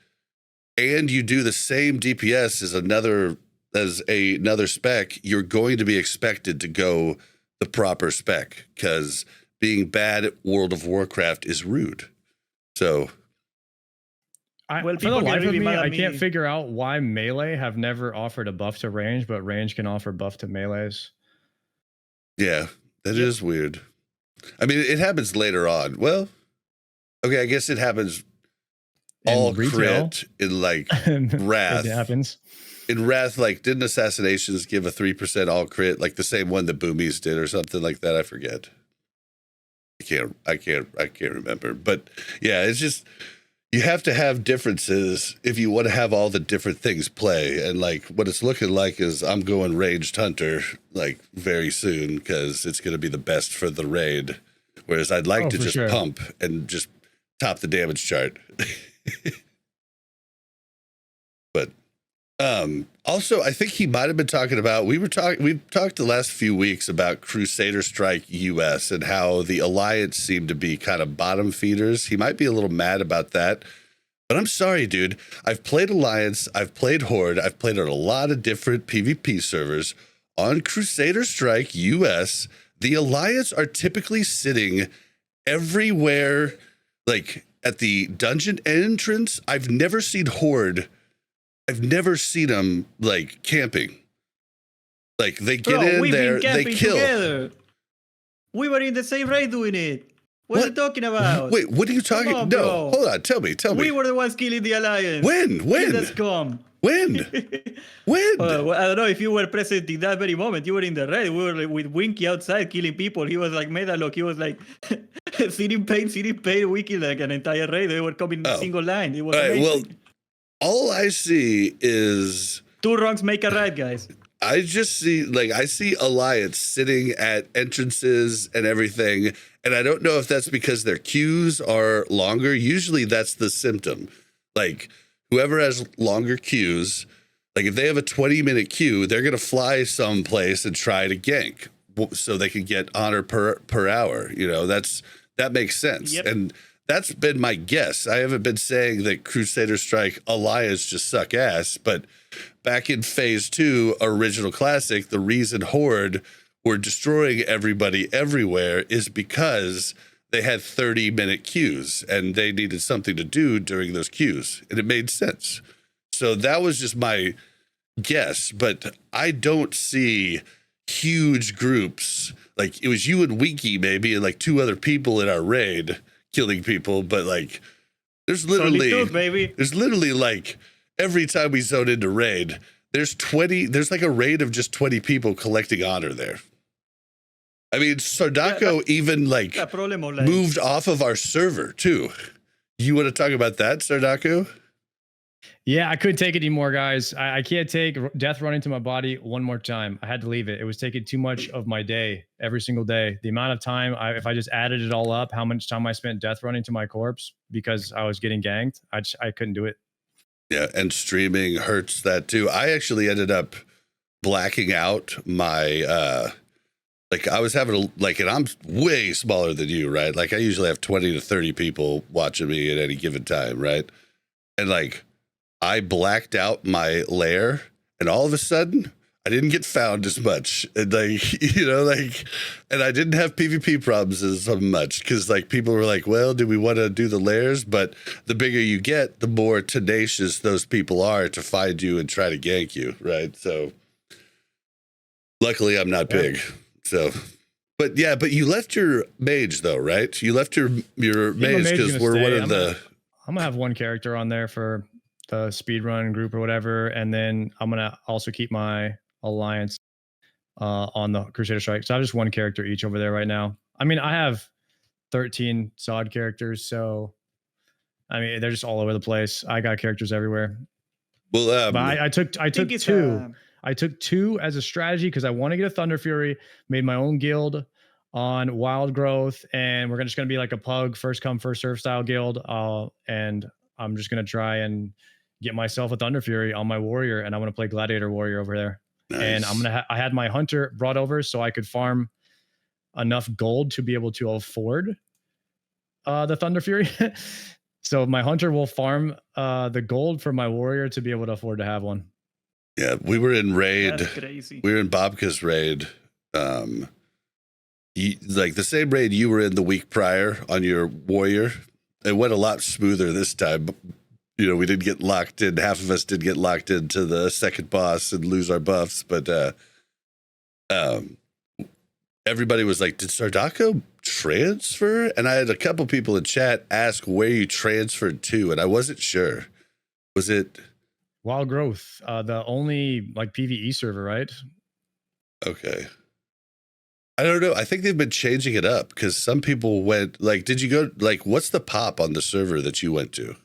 and you do the same DPS as another spec, you're going to be expected to go the proper spec because being bad at World of Warcraft is rude. So Well, For the people get life of really me, mad at I can't me. figure out why melee have never offered a buff to range, but range can offer buff to melees. Yeah, that is weird. I mean, it happens later on. Well, okay, I guess it happens all crit in like Wrath. It happens. In Wrath, like, didn't Assassinations give a 3% all crit, like the same one that Boomies did or something like that? I forget. I can't remember. But yeah, it's just, you have to have differences if you want to have all the different things play. And like what it's looking like is I'm going ranged hunter like very soon because it's going to be the best for the raid. Whereas I'd like to just pump and just top the damage chart. But also, I think he might have been talking about, we've talked the last few weeks about Crusader Strike US and how the Alliance seemed to be kind of bottom feeders. He might be a little mad about that, but I'm sorry, dude. I've played Alliance, I've played Horde, I've played on a lot of different PvP servers. On Crusader Strike US, the Alliance are typically sitting everywhere, like at the dungeon entrance. I've never seen Horde. I've never seen them like camping. Like they get in there, they kill. Together. We were in the same raid doing it. What are you talking about? Wait, what are you talking about? No, hold on. Tell me. We were the ones killing the Alliance. When? Let's come. When? Well, I don't know if you were present in that very moment. You were in the raid. We were like, with Winky outside killing people. He was like Medalock. He was like sitting pain. We killed like an entire raid. They were coming single line. It was amazing. Well, all I see is 2 wrongs make a right, guys. I just see, like, I see Alliance sitting at entrances and everything, and I don't know if that's because their queues are longer. Usually that's the symptom. Like, whoever has longer queues, like if they have a 20-minute queue, they're going to fly someplace and try to gank so they can get honor per hour. You know, that makes sense. Yep. And that's been my guess. I haven't been saying that Crusader Strike Alliance just suck ass, but back in Phase 2, Original Classic, the reason Horde were destroying everybody everywhere is because they had 30-minute queues, and they needed something to do during those queues, and it made sense. So that was just my guess, but I don't see huge groups. Like, it was you and Winky maybe, and like 2 other people in our raid killing people, but like there's literally like every time we zone into raid, there's like a raid of just 20 people collecting honor there. I mean, Sardaco even like moved off of our server too. You want to talk about that, Sardaco? Yeah, I couldn't take it anymore, guys. I can't take death running to my body one more time. I had to leave it. It was taking too much of my day every single day. The amount of time, if I just added it all up, how much time I spent death running to my corpse because I was getting ganked, I couldn't do it. Yeah, and streaming hurts that too. I actually ended up blacking out my, like I was having and I'm way smaller than you, right? Like I usually have 20 to 30 people watching me at any given time, right? And like, I blacked out my lair, and all of a sudden, I didn't get found as much. And like, you know, like, and I didn't have PvP problems as much because like people were like, well, do we want to do the lairs? But the bigger you get, the more tenacious those people are to find you and try to gank you, right? So luckily I'm not big. So, but yeah, but you left your mage though, right? You left your mage because we're one of the... I'm going to have one character on there for the speedrun group or whatever, and then I'm gonna also keep my Alliance on the Crusader Strike. So I have just one character each over there right now. I mean, I have 13 SOD characters, so I mean they're just all over the place. I got characters everywhere. Well, but I took 2. I took 2 as a strategy because I want to get a Thunder Fury. Made my own guild on Wild Growth, and we're just gonna be like a pug first come first serve style guild. And I'm just gonna try and get myself a Thunder Fury on my warrior, and I'm going to play Gladiator Warrior over there. Nice. And I had my hunter brought over so I could farm enough gold to be able to afford the Thunder Fury. So my hunter will farm the gold for my warrior to be able to afford to have one. Yeah, we were in raid. That's crazy. We were in Bobka's raid. Like the same raid you were in the week prior on your warrior. It went a lot smoother this time. we didn't get locked in. Half of us did get locked into the second boss and lose our buffs, but everybody was like, did Sardaco transfer? And I had a couple people in chat ask where you transferred to, and I wasn't sure. Was it Wild Growth, the only like PvE server, right? Okay. I don't know. I think they've been changing it up because some people went like, did you go like, what's the pop on the server that you went to?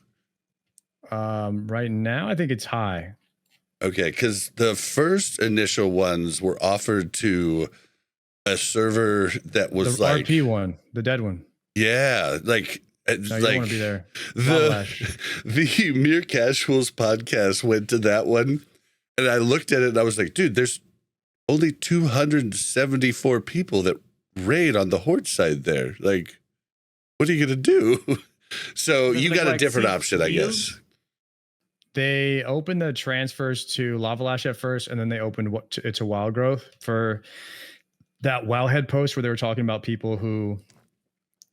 Right now, I think it's high. Okay, because the first initial ones were offered to a server that was the like RP one, the dead one. Yeah, like No, you don't want to be there. The Mere Casuals podcast went to that one, and I looked at it and I was like, dude, there's only 274 people that raid on the Horde side there. Like, what are you gonna do? So you got a different option, I guess. They opened the transfers to Lava Lash at first, and then they opened it to Wild Growth for that Wowhead post where they were talking about people who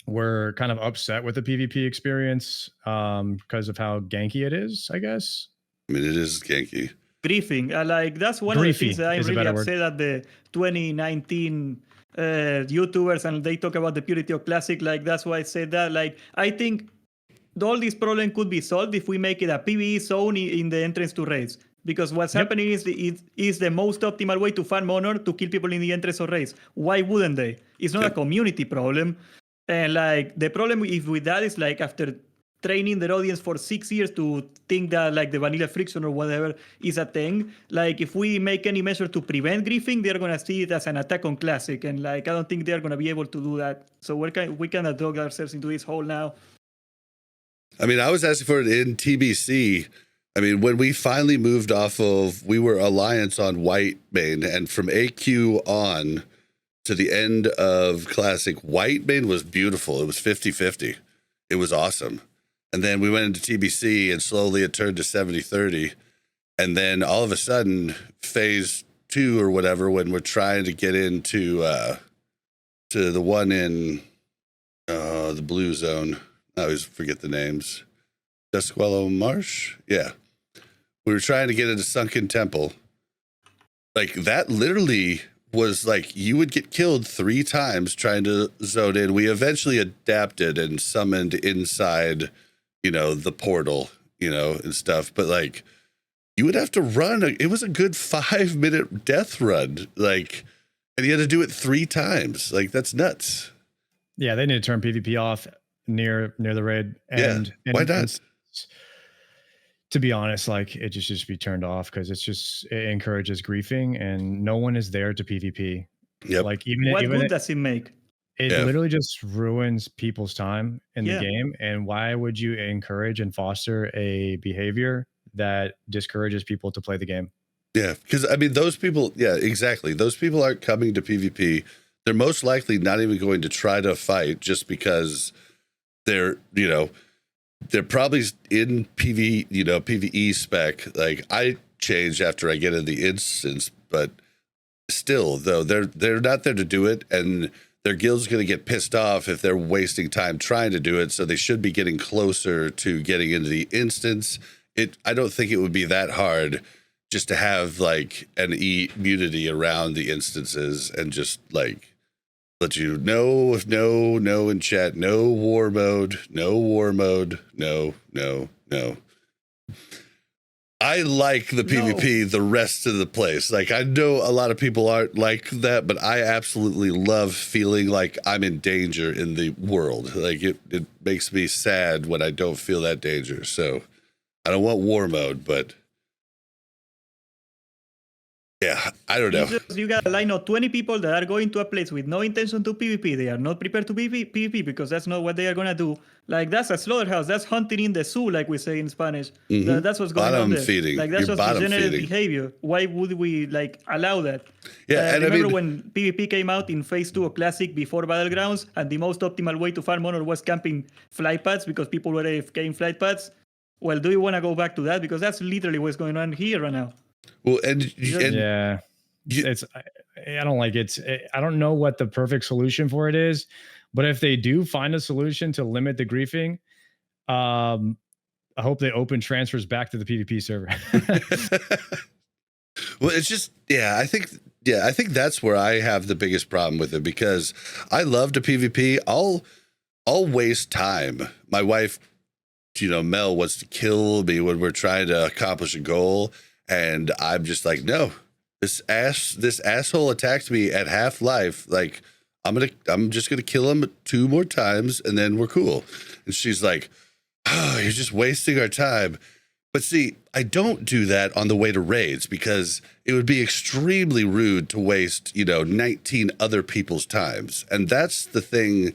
were kind of upset with the PvP experience because of how ganky it is, I guess. I mean, it is ganky. Griefing. Like, that's one of the things that I'm really upset at the 2019 YouTubers, and they talk about the purity of Classic. Like, that's why I said that. Like, I think all this problem could be solved if we make it a PvE zone in the entrance to raids. Because what's happening is the most optimal way to farm honor to kill people in the entrance of raids. Why wouldn't they? It's not a community problem. And like the problem with that is like after training their audience for 6 years to think that like the vanilla friction or whatever is a thing. Like if we make any measure to prevent griefing, they're gonna see it as an attack on Classic. And like I don't think they're gonna be able to do that. So we can dog ourselves into this hole now. I mean, I was asking for it in TBC. I mean, when we finally moved off of, we were Alliance on White main, and from AQ on to the end of Classic, White main was beautiful. It was 50-50. It was awesome. And then we went into TBC, and slowly it turned to 70-30. And then all of a sudden, phase 2 or whatever, when we're trying to get into to the one in the blue zone, I always forget the names. Desquello Marsh? Yeah. We were trying to get into Sunken Temple. Like, that literally was like, you would get killed 3 times trying to zone in. We eventually adapted and summoned inside, the portal, and stuff. But, like, you would have to run. It was a good 5-minute death run. Like, and you had to do it 3 times. Like, that's nuts. Yeah, they need to turn PvP off near the raid. And why not? To be honest, like it just be turned off because it encourages griefing and no one is there to PvP. Yep. Like what good does it make? It literally just ruins people's time in the game. And why would you encourage and foster a behavior that discourages people to play the game? Yeah, because I mean, those people, exactly. Those people aren't coming to PvP. They're most likely not even going to try to fight just because they're probably in PvE spec. Like I change after I get in the instance, but still though, they're not there to do it. And their guild's going to get pissed off if they're wasting time trying to do it. So they should be getting closer to getting into the instance. I don't think it would be that hard just to have like an immunity around the instances and just like let you know if no in chat, no war mode. No. I like the PvP the rest of the place. Like I know a lot of people aren't like that, but I absolutely love feeling like I'm in danger in the world. Like it makes me sad when I don't feel that danger. So I don't want war mode, but yeah, I don't know. You got a line of 20 people that are going to a place with no intention to PvP. They are not prepared to PvP because that's not what they are going to do. Like, that's a slaughterhouse. That's hunting in the zoo, like we say in Spanish. Mm-hmm. That's what's going on bottom there. feeding. Like, that's You're just degenerate feeding. behavior. Why would we, like, allow that? Yeah, and remember when PvP came out in Phase 2 of Classic before Battlegrounds, and the most optimal way to farm honor was camping flight paths because people were AFK flight paths? Well, do you want to go back to that? Because that's literally what's going on here right now. Well, yeah. I don't like it. I don't know what the perfect solution for it is, but if they do find a solution to limit the griefing, I hope they open transfers back to the PvP server. Well, it's just, I think that's where I have the biggest problem with it, because I love to PvP. I'll waste time. My wife, Mel, wants to kill me when we're trying to accomplish a goal, and I'm just like, no, this asshole attacked me at half life. Like, I'm just gonna kill him 2 more times, and then we're cool. And she's like, oh, you're just wasting our time. But see, I don't do that on the way to raids, because it would be extremely rude to waste, 19 other people's times. And that's the thing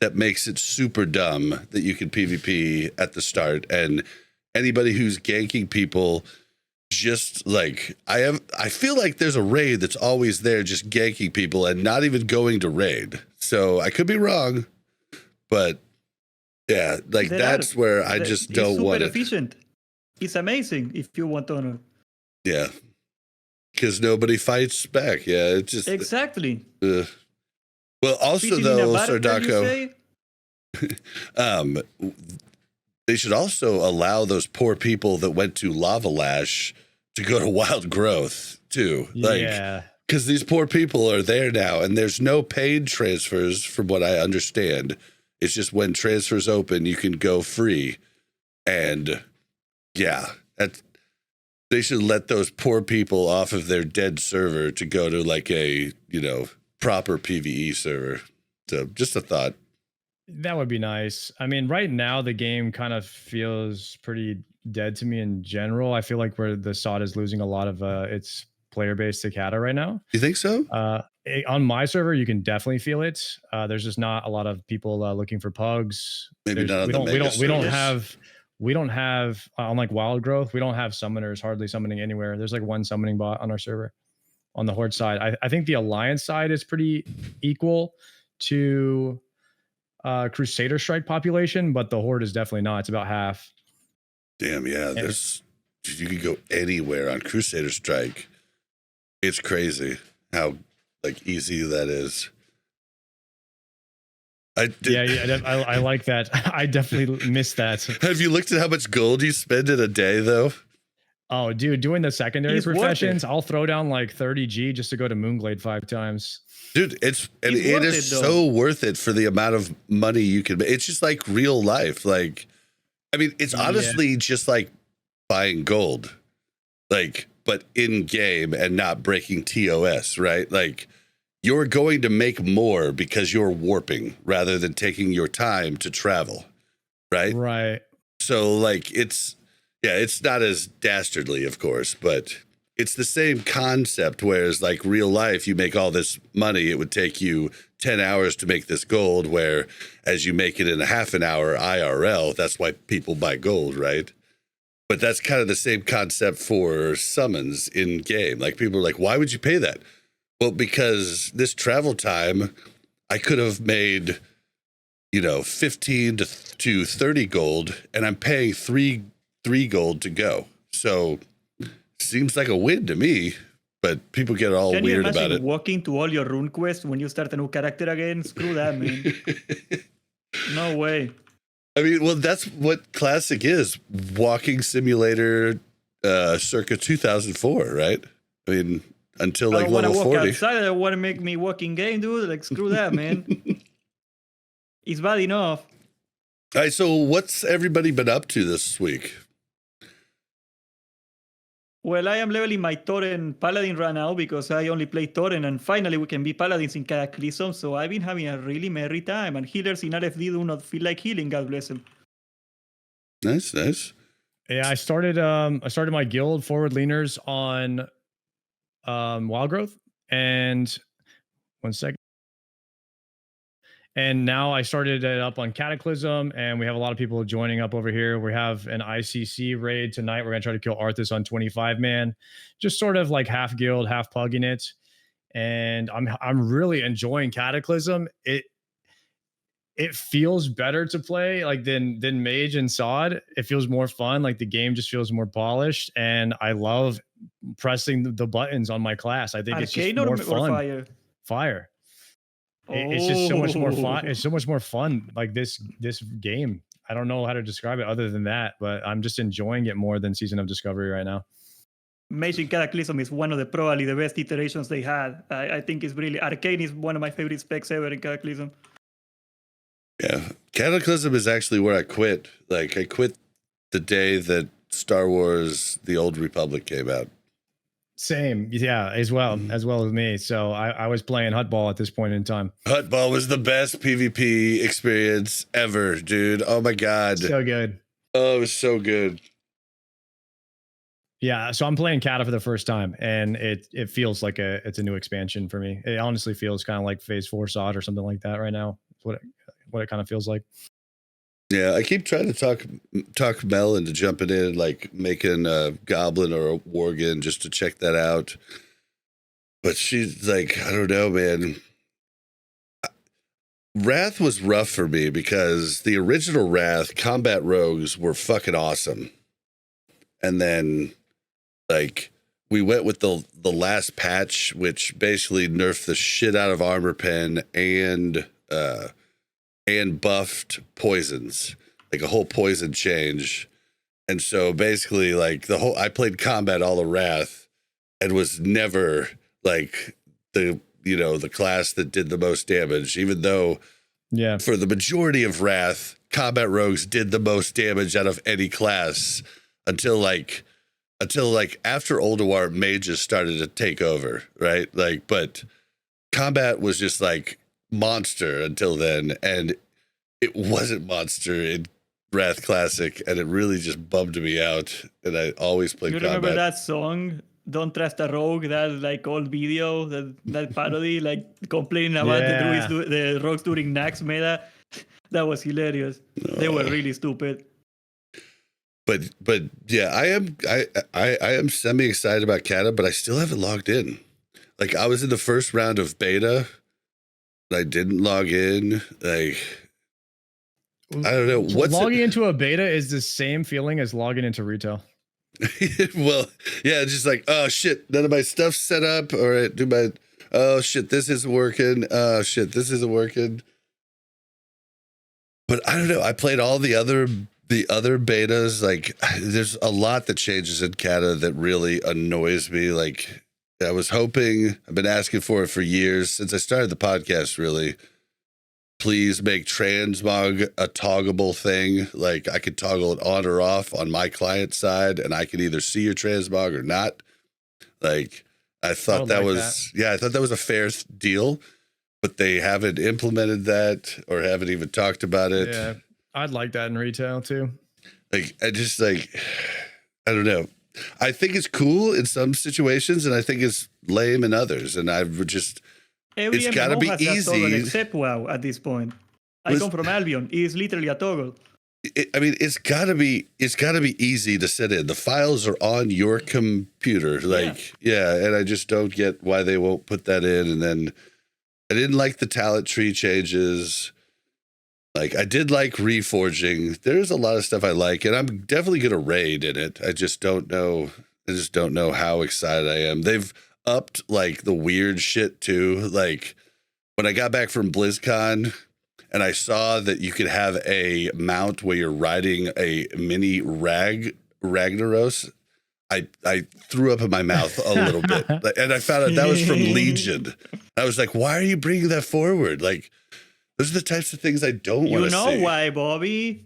that makes it super dumb that you can PvP at the start. And anybody who's ganking people, just like, I feel like there's a raid that's always there just ganking people and not even going to raid. So I could be wrong, but yeah, like that's where I just don't want it. Efficient. It's amazing if you want honor. Yeah, because nobody fights back. Yeah, it's just exactly. Well, also though, Sardaco, they should also allow those poor people that went to Lava Lash to go to Wild Growth too. Like, because these poor people are there now, and there's no paid transfers, from what I understand. It's just when transfers open, you can go free, and they should let those poor people off of their dead server to go to like a, proper PvE server. So just a thought. That would be nice. I mean, right now the game kind of feels pretty dead to me in general. I feel like the SOD is losing a lot of its player base to Cata right now. You think so? On my server, you can definitely feel it. There's just not a lot of people looking for pugs. Maybe not. We don't have unlike Wild Growth, we don't have summoners hardly summoning anywhere. There's like 1 summoning bot on our server on the Horde side. I think the Alliance side is pretty equal to Crusader Strike population, but the Horde is definitely not. It's about half. Damn, yeah. You could go anywhere on Crusader Strike. It's crazy how easy that is. I like that. I definitely miss that. Have you looked at how much gold you spend in a day, though? Oh, dude, doing the secondary professions, I'll throw down like 30 G just to go to Moonglade 5 times. Dude, it is so worth it for the amount of money you can make. It's just like real life. Like, I mean, it's honestly just like buying gold, like, but in game and not breaking TOS, right? Like, you're going to make more because you're warping rather than taking your time to travel, right? Right. So like it's not as dastardly, of course, but it's the same concept. Whereas like real life, you make all this money, it would take you 10 hours to make this gold, where as you make it in a half an hour IRL, that's why people buy gold, right? But that's kind of the same concept for summons in game. Like people are like, why would you pay that? Well, because this travel time, I could have made, 15 to 30 gold, and I'm paying three gold to go. So seems like a win to me, but people get all weird about it. Can you imagine walking to all your rune quests when you start a new character again? Screw that, man. No way. I mean, well, that's what Classic is. Walking simulator circa 2004, right? I mean, until like level 40. I walk outside, I want to make me walking game, dude. Like, screw that, man. It's bad enough. All right, so what's everybody been up to this week? Well, I am leveling my Tauren Paladin right now because I only play Tauren, and finally we can be Paladins in Cataclysm, so I've been having a really merry time, and healers in RFD do not feel like healing, God bless them. Nice. Yeah, I started my guild forward leaners on Wild Growth, and 1 second. And now I started it up on Cataclysm, and we have a lot of people joining up over here. We have an ICC raid tonight. We're gonna try to kill Arthas on 25 man, just sort of like half guild, half plugging it. And I'm really enjoying Cataclysm. It feels better to play like than Mage and Sod. It feels more fun. Like the game just feels more polished, and I love pressing the buttons on my class. I think it's just more fun. Fire. It's just so much more fun. It's so much more fun. Like this game. I don't know how to describe it other than that, but I'm just enjoying it more than Season of Discovery right now. Amazing Cataclysm is one of the probably the best iterations they had. I think it's really Arcane is one of my favorite specs ever in Cataclysm. Yeah, Cataclysm is actually where I quit. Like I quit the day that Star Wars: The Old Republic came out. Same, yeah, as well as me. So I was playing Hutball at this point in time. Hutball was the best PvP experience ever, dude. Oh my god, So good. Oh, it was so good. Yeah, so I'm playing Cata for the first time, and it feels like it's a new expansion for me. It honestly feels kind of like Phase 4 SOD or something like that right now. It's what it kind of feels like. Yeah, I keep trying to talk Mel into jumping in, like making a Goblin or a Worgen just to check that out. But she's like, I don't know, man. Wrath was rough for me because the original Wrath combat rogues were fucking awesome. And then like we went with the last patch, which basically nerfed the shit out of Armor Pen and buffed poisons, like a whole poison change. And so basically like I played combat all of Wrath and was never like the class that did the most damage, even though for the majority of Wrath, combat rogues did the most damage out of any class until after Ulduar, mages started to take over, right? Like, but combat was just like monster until then, and it wasn't monster in Wrath Classic, and it really just bummed me out. And I always played combat. You remember that song, Don't Trust a Rogue, that like old video, that parody, like complaining about the rogues during Nax meta? That was hilarious. No. They were really stupid. But yeah, I am semi excited about Cata, but I still haven't logged in. Like I was in the first round of beta, and I didn't log in. Like I don't know. Logging into a beta is the same feeling as logging into retail. Well, yeah, it's just like, oh shit, none of my stuff's set up. All right, oh shit, this isn't working. Oh shit, this isn't working. But I don't know. I played all the other betas. Like there's a lot that changes in Cata that really annoys me. Like I was hoping, I've been asking for it for years since I started the podcast, really. Please make transmog a toggleable thing. Like I could toggle it on or off on my client side, and I could either see your transmog or not. Like I thought that was a fair deal, but they haven't implemented that or haven't even talked about it. Yeah, I'd like that in retail too. Like I don't know. I think it's cool in some situations, and I think it's lame in others. And I would just. Every it's got to be easy, except WoW at this point. I come from Albion. It is literally a toggle. It's got to be easy to set in. The files are on your computer, and I just don't get why they won't put that in. And then I didn't like the talent tree changes. Like I did like reforging. There's a lot of stuff I like, and I'm definitely gonna raid in it. I just don't know how excited I am. They've upped like the weird shit too. Like when I got back from BlizzCon and I saw that you could have a mount where you're riding a mini Ragnaros, I threw up in my mouth a little bit. And I found out that was from Legion. I was like, why are you bringing that forward? Like those are the types of things I don't want to see. You know why, Bobby?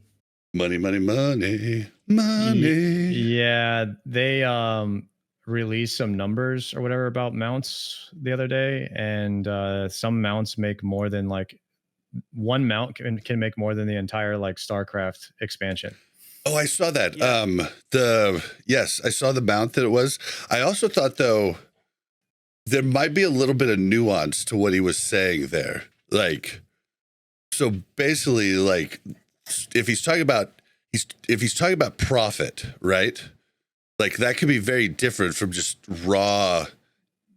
Money. Yeah, they released some numbers or whatever about mounts the other day, and some mounts make more than like one mount can make more than the entire like StarCraft expansion. Oh, I saw that. Yeah. I saw the mount that it was. I also thought though there might be a little bit of nuance to what he was saying there. Like, so basically, like if he's talking about profit, right? Like that could be very different from just raw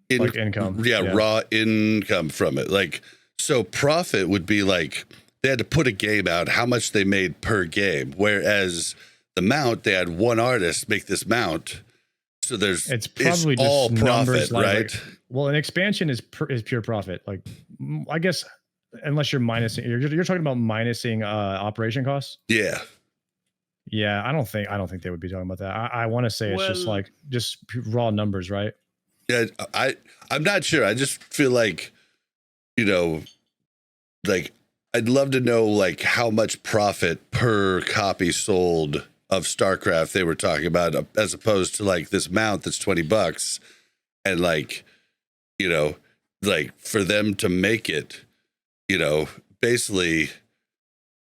income. Yeah, raw income from it. Like, so profit would be like they had to put a game out, how much they made per game. Whereas the mount, they had one artist make this mount. So it's probably all just profit, numbers, right? Well, an expansion is pure profit. Like, I guess unless you're minusing, you're talking about minusing operation costs. Yeah. Yeah, I don't think they would be talking about that. I want to say it's just Well- like just raw numbers, right? Yeah, I'm not sure. I just feel like, like I'd love to know like how much profit per copy sold of StarCraft they were talking about, as opposed to like this mount that's $20, and like, like for them to make it, basically,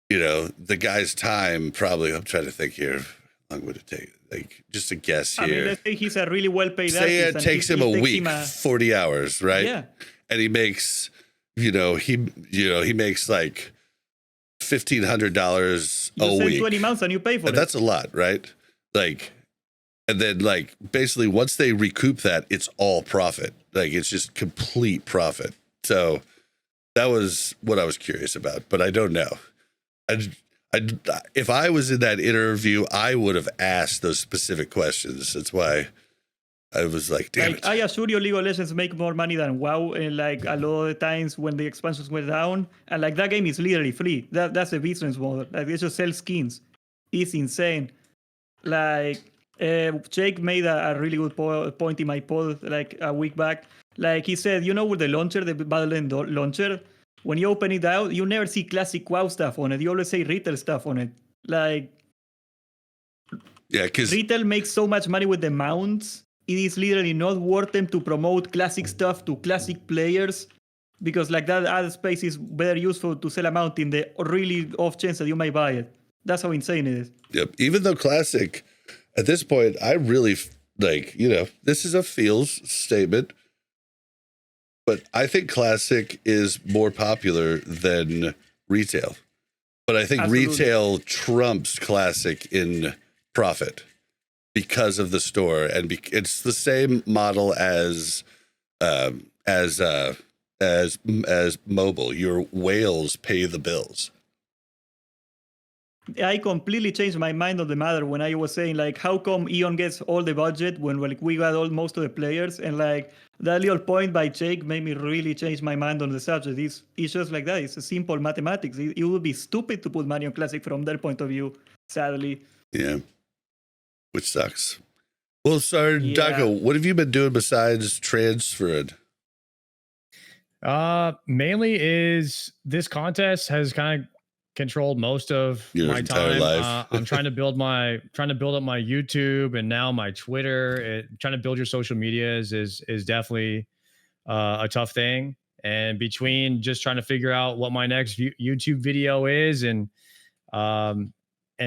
the guy's time probably. I'm trying to think here. How long would it take? Like just a guess here. I mean, let's say he's a really well-paid Say artist. it takes him a week, 40 hours, right? Yeah. And he makes, he makes like $1,500 You a sell week. 20 mounts and you pay for And it. that's a lot, right? Like, and then like basically once they recoup that, it's all profit. Like it's just complete profit. So that was what I was curious about, but I don't know. If I was in that interview, I would have asked those specific questions. That's why I was like, damn it. I assure you, League of Legends make more money than WoW. And like a lot of the times when the expansions went down, and like that game is literally free. That's the business model. Like they just sell skins. It's insane. Like Jake made a really good point in my pod like a week back. Like he said, with the launcher, the Battle.net launcher, when you open it out, you never see classic WoW stuff on it. You always say retail stuff on it. Like, Yeah, because retail makes so much money with the mounts. It is literally not worth them to promote classic stuff to classic players, because like that ad space is better useful to sell a mount in the really off chance that you may buy it. That's how insane it is. yep, even though Classic, at this point, I really like, this is a feels statement, but I think Classic is more popular than retail. But I think Absolutely. retail trumps Classic in profit because of the store, and it's the same model as mobile. Your whales pay the bills. I completely changed my mind on the matter when I was saying like, how come Eon gets all the budget when like we got most of the players? And like that little point by Jake made me really change my mind on the subject. It's just like that. It's a simple mathematics. It would be stupid to put money on Classic from their point of view, sadly. Yeah, which sucks. Well, Sardaco, Yeah. what have you been doing besides transferring? Mainly is this contest has kind of controlled most of Your my entire time. life. I'm trying to build up my YouTube and now my Twitter. Trying to build your social medias is definitely a tough thing. And between just trying to figure out what my next YouTube video is and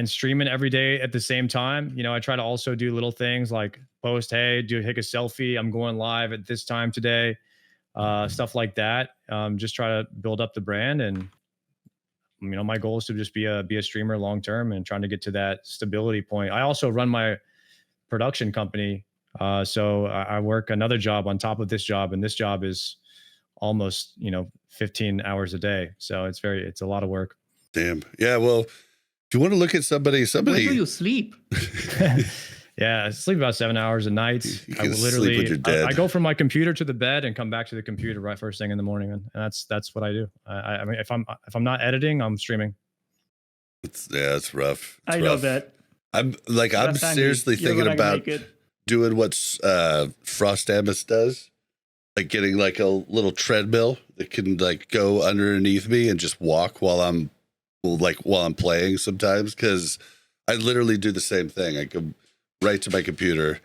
streaming every day at the same time, I try to also do little things like post, hey, take a selfie. I'm going live at this time today. Stuff like that. Just try to build up the brand, and my goal is to just be a streamer long term and trying to get to that stability point. I also run my production company, so I work another job on top of this job, and this job is almost 15 hours a day. So it's a lot of work. Damn. Yeah. Well, if you want to look at somebody, Where do you sleep? Yeah, I sleep about 7 hours a night. You I can will sleep literally, when you're dead. I go from my computer to the bed and come back to the computer right first thing in the morning, and that's what I do. I mean, if I'm not editing, I'm streaming. It's rough. I love that. I'm That's seriously handy. You're thinking gonna about make it. doing what Frostamus does, like getting like a little treadmill that can like go underneath me and just walk while I'm playing sometimes, because I literally do the same thing. I go right to my computer,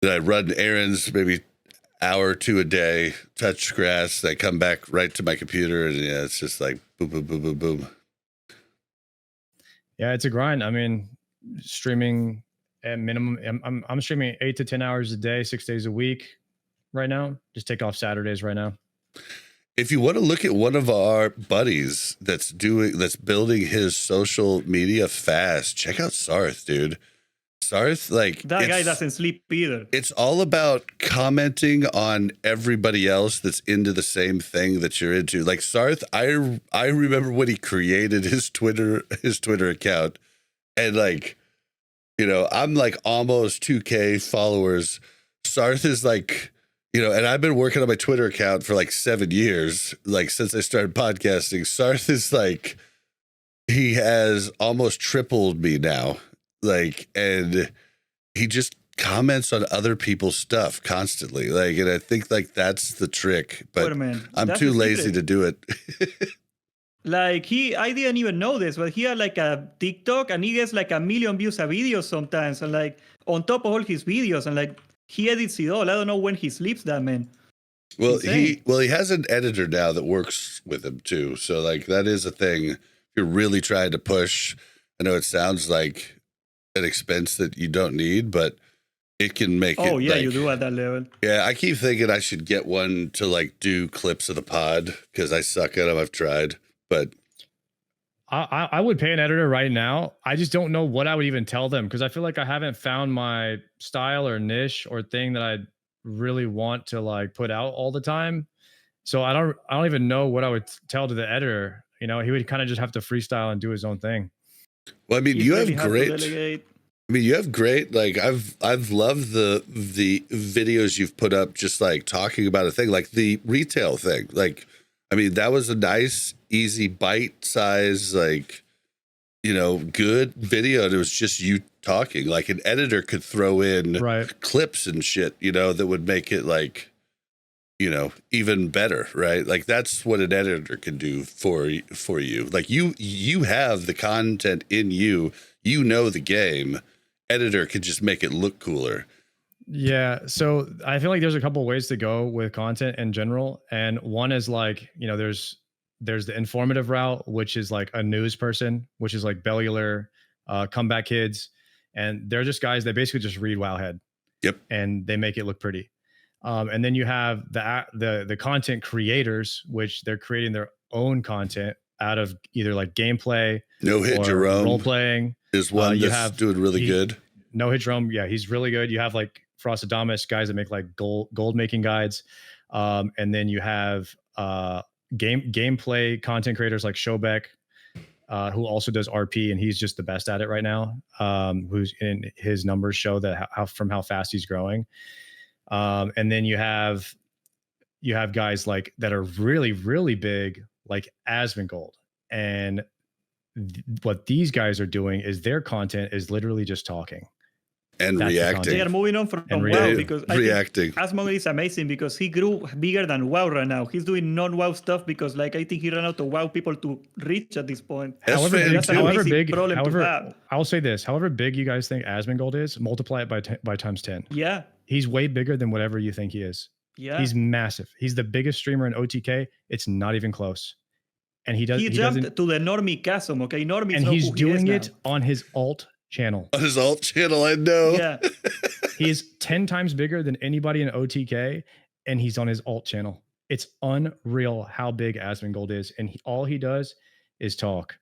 then I run errands maybe hour or two a day, touch grass, then I come back right to my computer, and yeah, it's just like boom, boom, boom, boom, boom. Yeah, it's a grind. I mean, streaming at minimum, I'm streaming 8 to 10 hours a day, 6 days a week right now. Just take off Saturdays right now. If you want to look at one of our buddies that's building his social media fast, check out Sarth, dude. Sarth, like That guy doesn't sleep either. It's all about commenting on everybody else that's into the same thing that you're into. Like Sarth, I remember when he created his Twitter account, and like, I'm like almost 2K followers. Sarth is like, and I've been working on my Twitter account for like 7 years, like since I started podcasting. Sarth is like, he has almost tripled me now. Like, and he just comments on other people's stuff constantly. Like, and I think like that's the trick, but I'm too lazy to do it. Like I didn't even know this, but he had like a TikTok and he gets like 1 million views a video sometimes. And like on top of all his videos, and like he edits it all. I don't know when he sleeps, that man. Well, he has an editor now that works with him too. So like that is a thing. If you're really trying to push, I know it sounds like an expense that you don't need, but it can make it. Oh yeah, like, you do at that level. Yeah, I keep thinking I should get one to like do clips of the pod because I suck at them. I've tried, but I would pay an editor right now. I just don't know what I would even tell them because I feel like I haven't found my style or niche or thing that I really want to like put out all the time. So I don't even know what I would tell to the editor. He would kind of just have to freestyle and do his own thing. Well, I mean, you have great. Like I've loved the videos you've put up, just like talking about a thing, like the retail thing. Like, I mean, that was a nice, easy, bite size, like, good video. And it was just you talking. Like an editor could throw in clips and shit, that would make it like, even better, right? Like that's what an editor can do for you. Like you have the content in you, the game. Editor can just make it look cooler. Yeah. So I feel like there's a couple of ways to go with content in general. And one is like, there's the informative route, which is like a news person, which is like Bellular, Comeback Kids. And they're just guys that basically just read Wowhead. Yep. And they make it look pretty. And then you have the content creators, which they're creating their own content out of either like gameplay, No Hit or Jerome role playing. Is one that's doing really good. No Hit Jerome, yeah, he's really good. You have like Frostadamus, guys that make like gold making guides, and then you have gameplay content creators like Showbeck, who also does RP, and he's just the best at it right now. Who's in his numbers show that how fast he's growing. And then you have guys like that are really, really big, like Asmongold. And what these guys are doing is their content is literally just talking and reacting. They are moving on from WoW because reacting. Asmongold is amazing because he grew bigger than WoW right now. He's doing non-WoW stuff because like I think he ran out of WoW people to reach at this point. However big, I'll say this, however big you guys think Asmongold is, multiply it by times 10. Yeah. He's way bigger than whatever you think he is. Yeah. He's massive. He's the biggest streamer in OTK. It's not even close. And he jumped to the normie chasm, okay? Normies, and he's doing it on his alt channel. On his alt channel, I know. Yeah. He is 10 times bigger than anybody in OTK, and he's on his alt channel. It's unreal how big Asmongold is, and all he does is talk,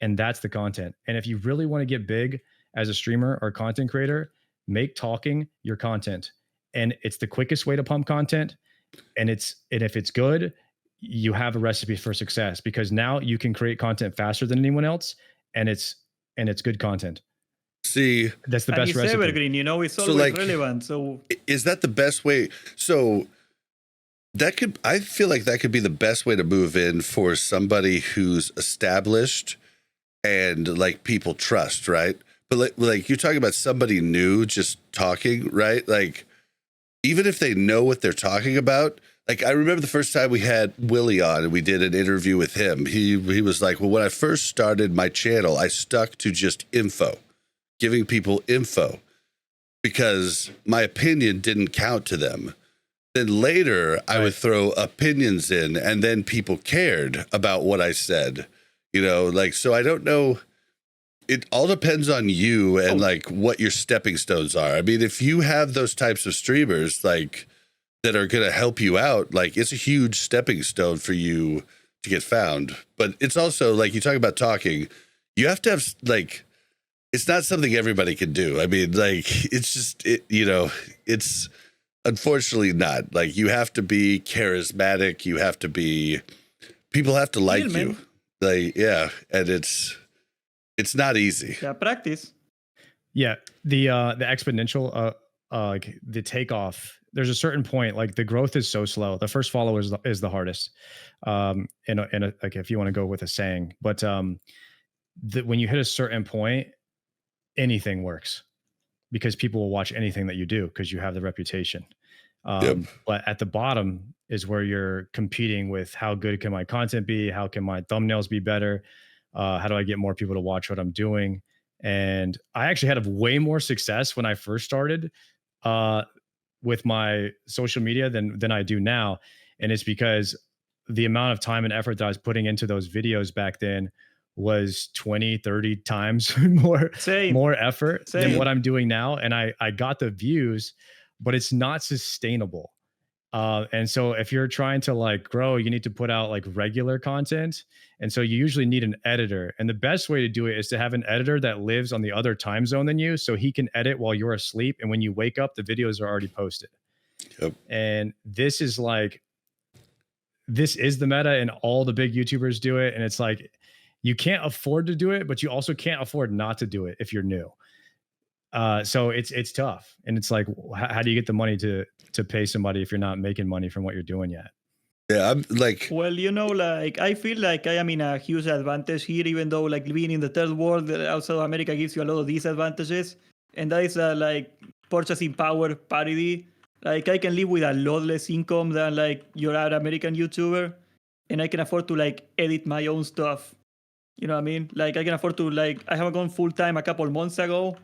and that's the content. And if you really want to get big as a streamer or content creator, make talking your content, and it's the quickest way to pump content. And if it's good, you have a recipe for success because now you can create content faster than anyone else, and it's good content. See, that's the best recipe. Evergreen, it's always relevant. So is that the best way? So I feel like that could be the best way to move in for somebody who's established and like people trust, right? But like you're talking about somebody new just talking, right? Like even if they know what they're talking about. Like, I remember the first time we had Willie on and we did an interview with him. He was like, well, when I first started my channel, I stuck to just info, giving people info because my opinion didn't count to them. Then later I would throw opinions in and then people cared about what I said, so I don't know. It all depends on you and like what your stepping stones are. I mean, if you have those types of streamers, like, that are going to help you out, like it's a huge stepping stone for you to get found. But it's also like you talk about talking, you have to have like, it's not something everybody can do. I mean, like it's just, it's unfortunately not. Like you have to be charismatic. People have to like you. Like, yeah. And it's not easy. Yeah. Practice. Yeah. The exponential like the takeoff. There's a certain point, like the growth is so slow. The first follow is the hardest. Like if you want to go with a saying, but when you hit a certain point, anything works because people will watch anything that you do because you have the reputation. But at the bottom is where you're competing with how good can my content be? How can my thumbnails be better? How do I get more people to watch what I'm doing? And I actually had way more success when I first started with my social media than I do now. And it's because the amount of time and effort that I was putting into those videos back then was 20, 30 times more effort than what I'm doing now. And I got the views, but it's not sustainable. And so if you're trying to like grow, you need to put out like regular content. And so you usually need an editor. And the best way to do it is to have an editor that lives on the other time zone than you. So he can edit while you're asleep. And when you wake up, the videos are already posted. And this is the meta, and all the big YouTubers do it. And it's like, you can't afford to do it, but you also can't afford not to do it if you're new. So it's tough. And it's like, how do you get the money to pay somebody if you're not making money from what you're doing yet? Yeah, I'm like, well, like I feel like I am in a huge advantage here, even though like being in the third world outside of America gives you a lot of disadvantages. And that is like purchasing power parity. Like I can live with a lot less income than like your American YouTuber, and I can afford to like edit my own stuff. You know what I mean? Like I can afford to like, I haven't gone full time a couple months ago.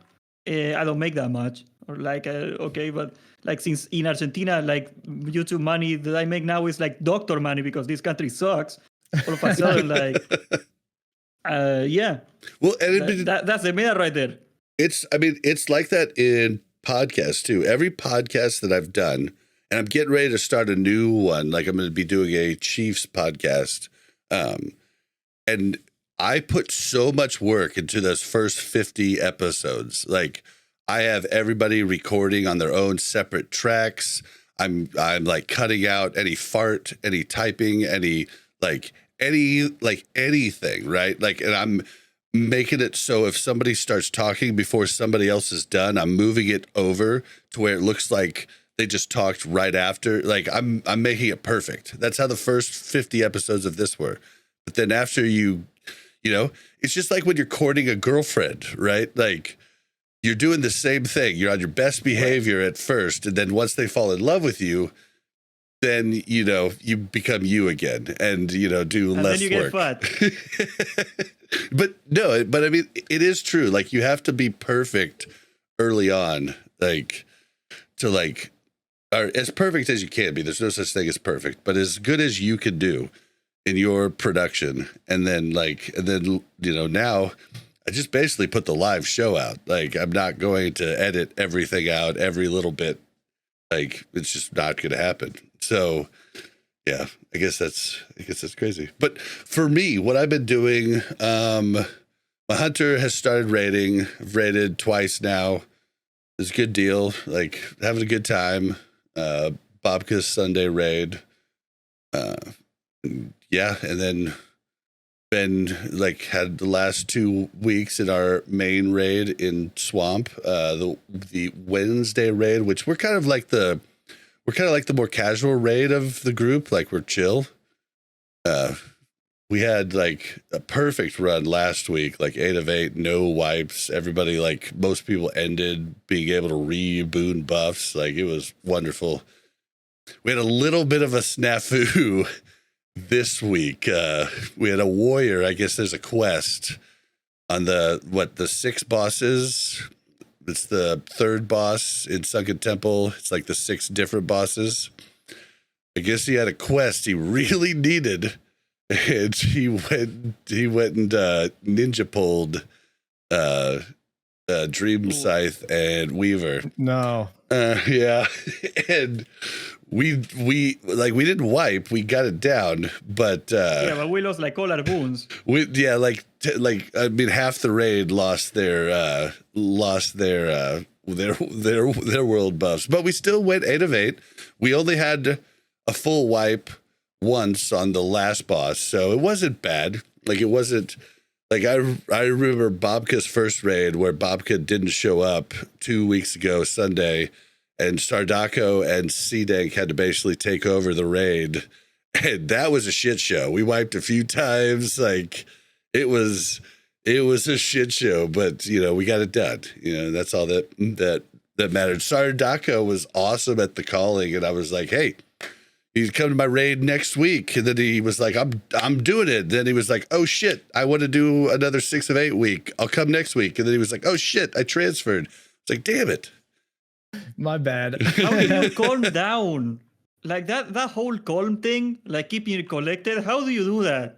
I don't make that much, or like okay, but like since in Argentina, like YouTube money that I make now is like doctor money because this country sucks. All of a sudden, like, yeah. Well, and that's the meta right there. It's like that in podcasts too. Every podcast that I've done, and I'm getting ready to start a new one. Like I'm going to be doing a Chiefs podcast, and I put so much work into those first 50 episodes. Like I have everybody recording on their own separate tracks. I'm like cutting out any fart, any typing, anything, right? Like, and I'm making it so if somebody starts talking before somebody else is done, I'm moving it over to where it looks like they just talked right after. Like I'm making it perfect. That's how the first 50 episodes of this were. But then after you know, it's just like when you're courting a girlfriend, right? Like you're doing the same thing. You're on your best behavior at first. And then once they fall in love with you, then, you know, you become you again and, you know, do and less work. Then you get fat. But I mean, it is true. Like you have to be perfect early on, like to like, or as perfect as you can be. There's no such thing as perfect, but as good as you can do in your production. And then, you know, now I just basically put the live show out. Like I'm not going to edit everything out every little bit. Like it's just not going to happen. So yeah, I guess that's crazy. But for me, what I've been doing, my hunter has started raiding. I've raided twice now. It's a good deal. Like having a good time. Bobka's Sunday raid. Yeah, and then been like had the last 2 weeks in our main raid in Swamp, the Wednesday raid, which we're kind of like the more casual raid of the group. Like we're chill. We had like a perfect run last week, like 8 of 8, no wipes. Everybody, like most people ended being able to reboon buffs. Like it was wonderful. We had a little bit of a snafu this week. We had a warrior. I guess there's a quest on the 6 bosses. It's the 3rd boss in Sunken Temple. It's like the 6 different bosses. I guess he had a quest he really needed, and he went and ninja pulled Dream Scythe and Weaver. No. Yeah, and we didn't wipe. We got it down, but but we lost like all our boons. Half the raid lost their world buffs, but we still went 8 of 8. We only had a full wipe once on the last boss, so it wasn't bad. Like it wasn't like I remember Bobka's first raid where Bobka didn't show up 2 weeks ago Sunday. and Sardaco and Sanmedina had to basically take over the raid, and that was a shit show. We wiped a few times, like it was a shit show, but we got it done. That's all that mattered. Sardaco was awesome at the calling, and I was like, hey, you come to my raid next week. And then he was like, I'm doing it. Then he was like, oh shit, I want to do another 6 of 8 week. I'll come next week. And then he was like, oh shit, I transferred. It's like, damn it. My bad. How do you calm down? Like that whole calm thing, like keeping it collected. How do you do that?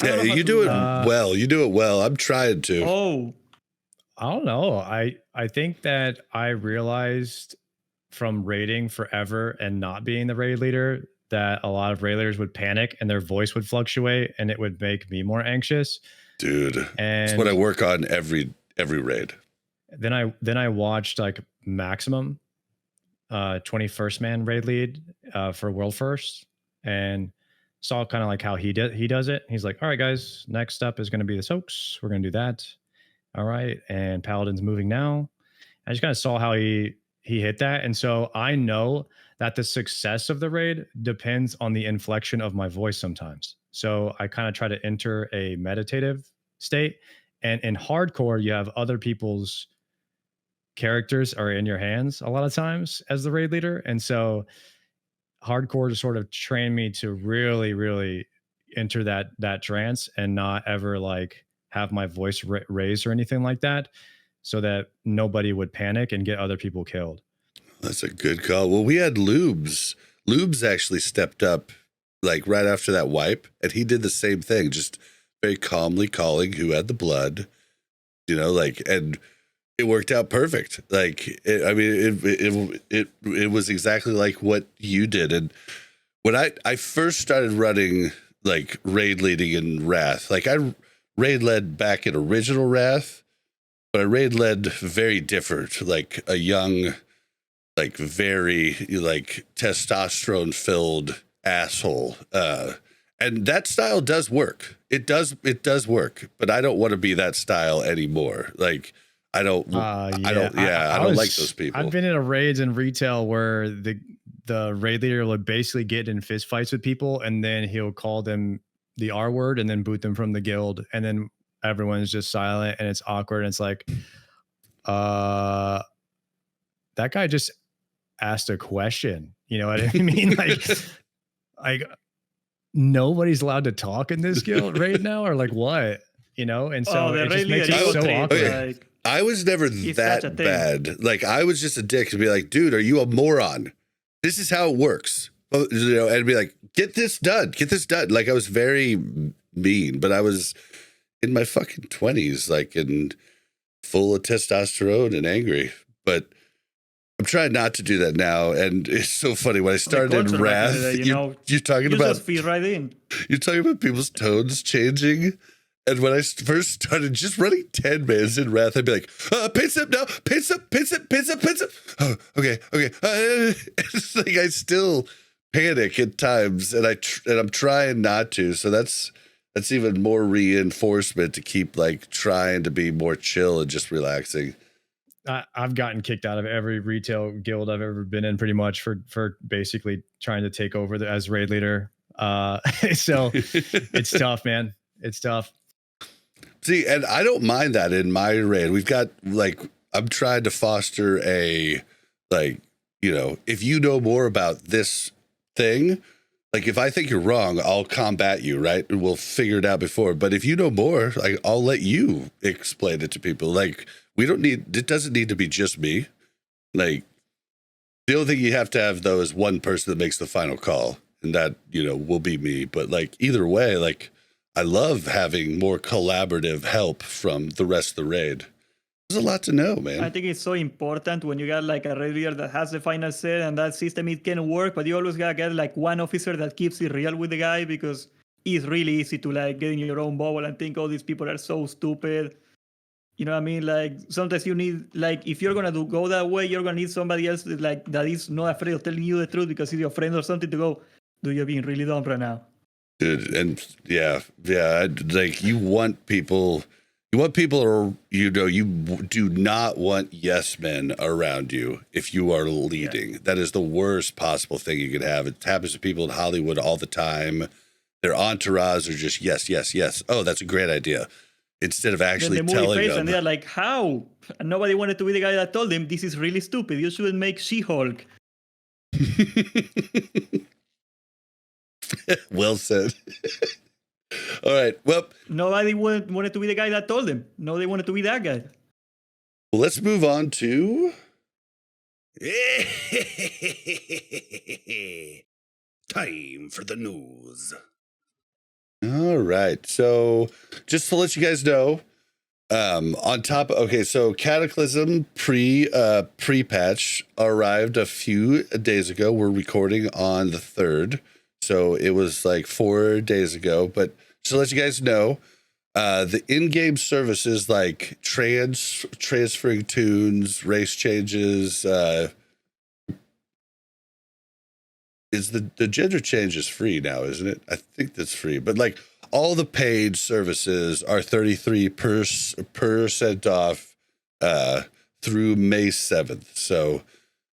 Yeah, you do it well. You do it well. I'm trying to. Oh, I don't know. I think that I realized from raiding forever and not being the raid leader that a lot of raid leaders would panic and their voice would fluctuate and it would make me more anxious. Dude, and that's what I work on every raid. Then I watched like Maximum, 21st man raid lead for World First, and saw kind of like how he does it. He's like, all right, guys, next up is going to be the soaks. We're going to do that. All right. And Paladin's moving now. I just kind of saw how he hit that. And so I know that the success of the raid depends on the inflection of my voice sometimes. So I kind of try to enter a meditative state. And in hardcore, you have other people's characters are in your hands a lot of times as the raid leader. And so hardcore to sort of train me to really, really enter that trance and not ever like have my voice raised or anything like that, so that nobody would panic and get other people killed. That's a good call. Well, we had Lubes. Lubes actually stepped up like right after that wipe, and he did the same thing, just very calmly calling who had the blood, and it worked out perfect. Like, it was exactly like what you did. And when I first started running like raid leading in Wrath, like I raid led back in original Wrath, but I raid led very different, like a young, like very like testosterone filled asshole. And that style does work. It does work, but I don't want to be that style anymore. Like I don't like those people. I've been in a raids in retail where the raid leader will basically get in fist fights with people, and then he'll call them the R word and then boot them from the guild, and then everyone's just silent and it's awkward. And it's like, that guy just asked a question. You know what I mean? like nobody's allowed to talk in this guild right now, or like what? And so it just makes it so awkward. Okay. I was never that bad. Like I was just a dick to be like, dude, are you a moron? This is how it works. And be like, get this done. Like I was very mean, but I was in my fucking 20s, like and full of testosterone and angry. But I'm trying not to do that now. And it's so funny when I started in Wrath, you're talking about just fit right in. You're talking about people's tones changing. And when I first started just running 10 mans in Wrath, I'd be like, pinch up now, pinch up. Oh, okay. It's like I still panic at times, and I'm trying not to. So that's even more reinforcement to keep like trying to be more chill and just relaxing. I've gotten kicked out of every retail guild I've ever been in, pretty much for basically trying to take over as raid leader. So it's tough, man. It's tough. See, and I don't mind that in my raid. We've got like, I'm trying to foster a, like, if you know more about this thing, like if I think you're wrong, I'll combat you, right? And we'll figure it out before. But if you know more, like I'll let you explain it to people. Like it doesn't need to be just me. Like the only thing you have to have though is one person that makes the final call, and that, will be me. But like either way, like I love having more collaborative help from the rest of the raid. There's a lot to know, man. I think it's so important when you got like a raid leader that has the final say and that system, it can work, but you always gotta get like one officer that keeps it real with the guy, because it's really easy to like get in your own bubble and think, oh, these people are so stupid. You know what I mean? Like sometimes you need, like, if you're gonna go that way, you're gonna need somebody else that is not afraid of telling you the truth because he's your friend or something, to go, dude, you're being really dumb right now. Dude, and yeah, like you want people You want people, or you do not want yes men around you if you are leading. Yeah. That is the worst possible thing you could have. It happens to people in Hollywood all the time. Their entourage are just yes, yes, yes. Oh, that's a great idea. Instead of actually telling them. And they're like, how? And nobody wanted to be the guy that told them, this is really stupid. You shouldn't make She-Hulk. Well said. All right. Well, nobody wanted to be the guy that told them. No, they wanted to be that guy. Well, let's move on to time for the news. All right. So just to let you guys know, on top, okay, so Cataclysm pre-patch arrived a few days ago. We're recording on the 3rd. So it was like 4 days ago, but just to let you guys know, the in-game services like transferring tunes, race changes, is the gender change is free now, isn't it? I think that's free, but like all the paid services are 33% off through May 7th. So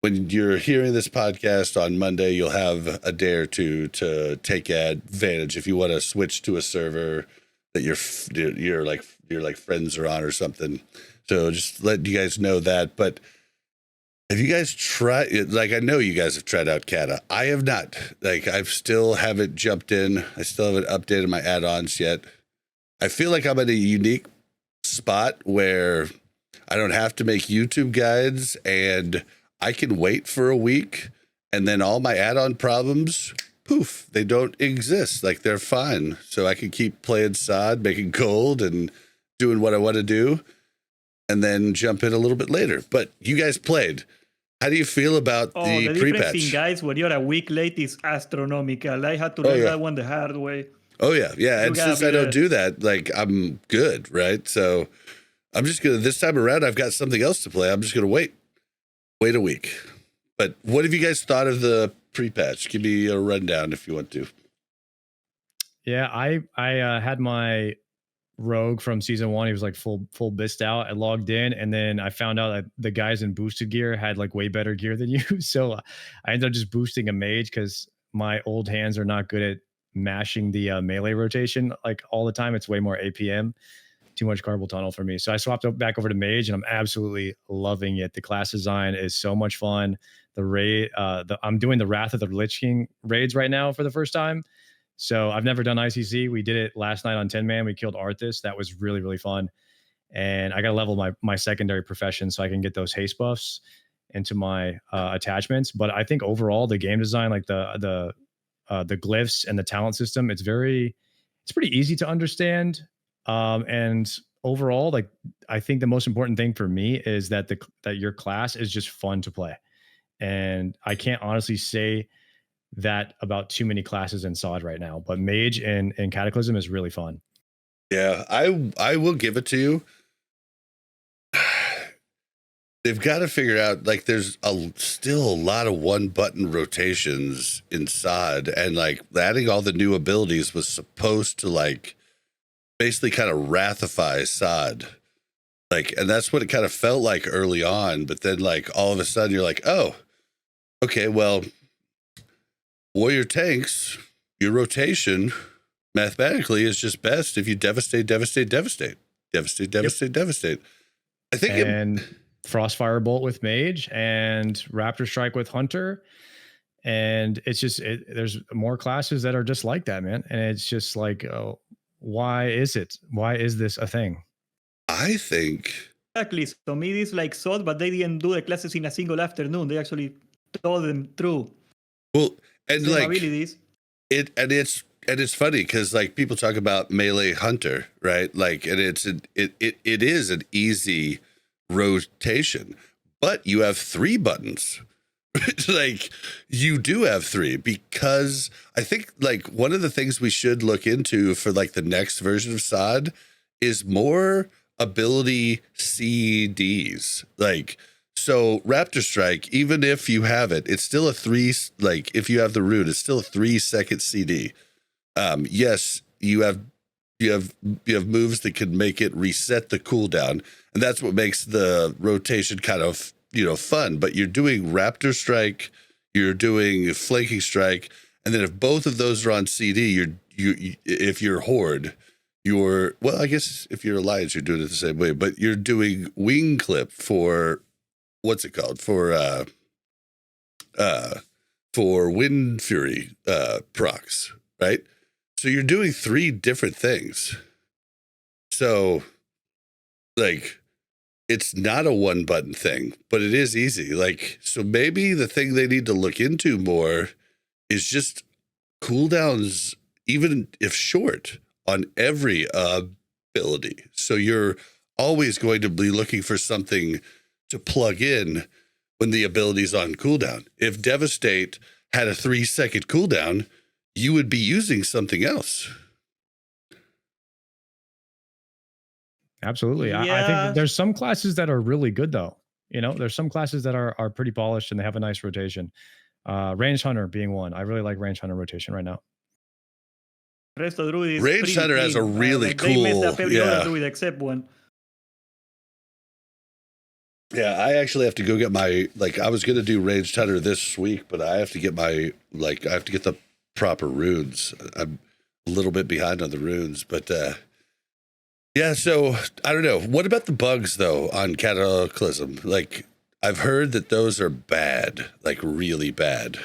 when you're hearing this podcast on Monday, you'll have a day or two to take advantage if you want to switch to a server that your friends are on or something. So just let you guys know that. But have you guys tried it? Like, I know you guys have tried out Cata. I have not. Like, I still haven't jumped in. I still haven't updated my add-ons yet. I feel like I'm at a unique spot where I don't have to make YouTube guides, and I can wait for a week, and then all my add-on problems, poof, they don't exist. Like, they're fine. So I can keep playing SOD, making gold, and doing what I want to do, and then jump in a little bit later. But you guys played. How do you feel about the pre-patch? The difference in guys when you're a week late is astronomical. I had to learn that one the hard way. Oh, yeah. Yeah. And since I don't do that, like, I'm good, right? So I'm just going to, this time around, I've got something else to play. I'm just going to wait a week. But what have you guys thought of the pre-patch? Give me a rundown if you want to. Yeah, I had my rogue from season 1. He was like full bist out. I logged in, and then I found out that the guys in boosted gear had like way better gear than you. So I ended up just boosting a mage because my old hands are not good at mashing the melee rotation like all the time. It's way more APM. Too much carpal tunnel for me. So I swapped back over to mage, and I'm absolutely loving it. The class design is so much fun. The raid, I'm doing the Wrath of the Lich King raids right now for the first time. So I've never done ICC. We did it last night on 10-man. We killed Arthas. That was really, really fun. And I got to level my secondary profession so I can get those haste buffs into my attachments. But I think overall the game design, like the glyphs and the talent system, it's pretty easy to understand. And overall, like, I think the most important thing for me is that your class is just fun to play. And I can't honestly say that about too many classes in SOD right now, but mage and Cataclysm is really fun. Yeah, I will give it to you. They've got to figure out, like, there's still a lot of one button rotations in SOD, and like adding all the new abilities was supposed to like basically kind of rathify SOD. Like, and that's what it kind of felt like early on, but then like all of a sudden you're like, oh, okay, well, warrior tanks, your rotation mathematically is just best if you devastate. I think Frostfire Bolt with mage and Raptor Strike with hunter, and it's just there's more classes that are just like that, man. And it's just like, oh, why is this a thing? I think exactly. So me, it's like SOD, but they didn't do the classes in a single afternoon. They actually told them through. Well, and same like abilities. It's funny because like people talk about melee hunter, right? Like, and it is an easy rotation, but you have 3 buttons. Like, you do have 3, because I think like one of the things we should look into for like the next version of SOD is more ability CDs. Like, so Raptor Strike, even if you have it, it's still a 3, like if you have the root, it's still a 3-second CD. Yes, you have you have moves that can make it reset the cooldown, and that's what makes the rotation kind of fun. But you're doing Raptor Strike, you're doing Flanking Strike, and then if both of those are on CD, if you're Horde, I guess if you're Alliance, you're doing it the same way, but you're doing Wing Clip for what's it called for Wind Fury procs, right? So you're doing 3 different things. So, like, it's not a one button thing, but it is easy. Like, so maybe the thing they need to look into more is just cooldowns, even if short, on every ability. So you're always going to be looking for something to plug in when the ability's on cooldown. If Devastate had a 3-second cooldown, you would be using something else. Absolutely. Yeah. I think there's some classes that are really good though. There's some classes that are pretty polished and they have a nice rotation. Range Hunter being one. I really like Range Hunter rotation right now. Resto Druid is Range Hunter has a really cool. They messed up every other Druid except one. Yeah, I actually have to go get my, I was going to do Ranged Hunter this week, but I have to get I have to get the proper runes. I'm a little bit behind on the runes, but yeah, so I don't know. What about the bugs though on Cataclysm? I've heard that those are bad, really bad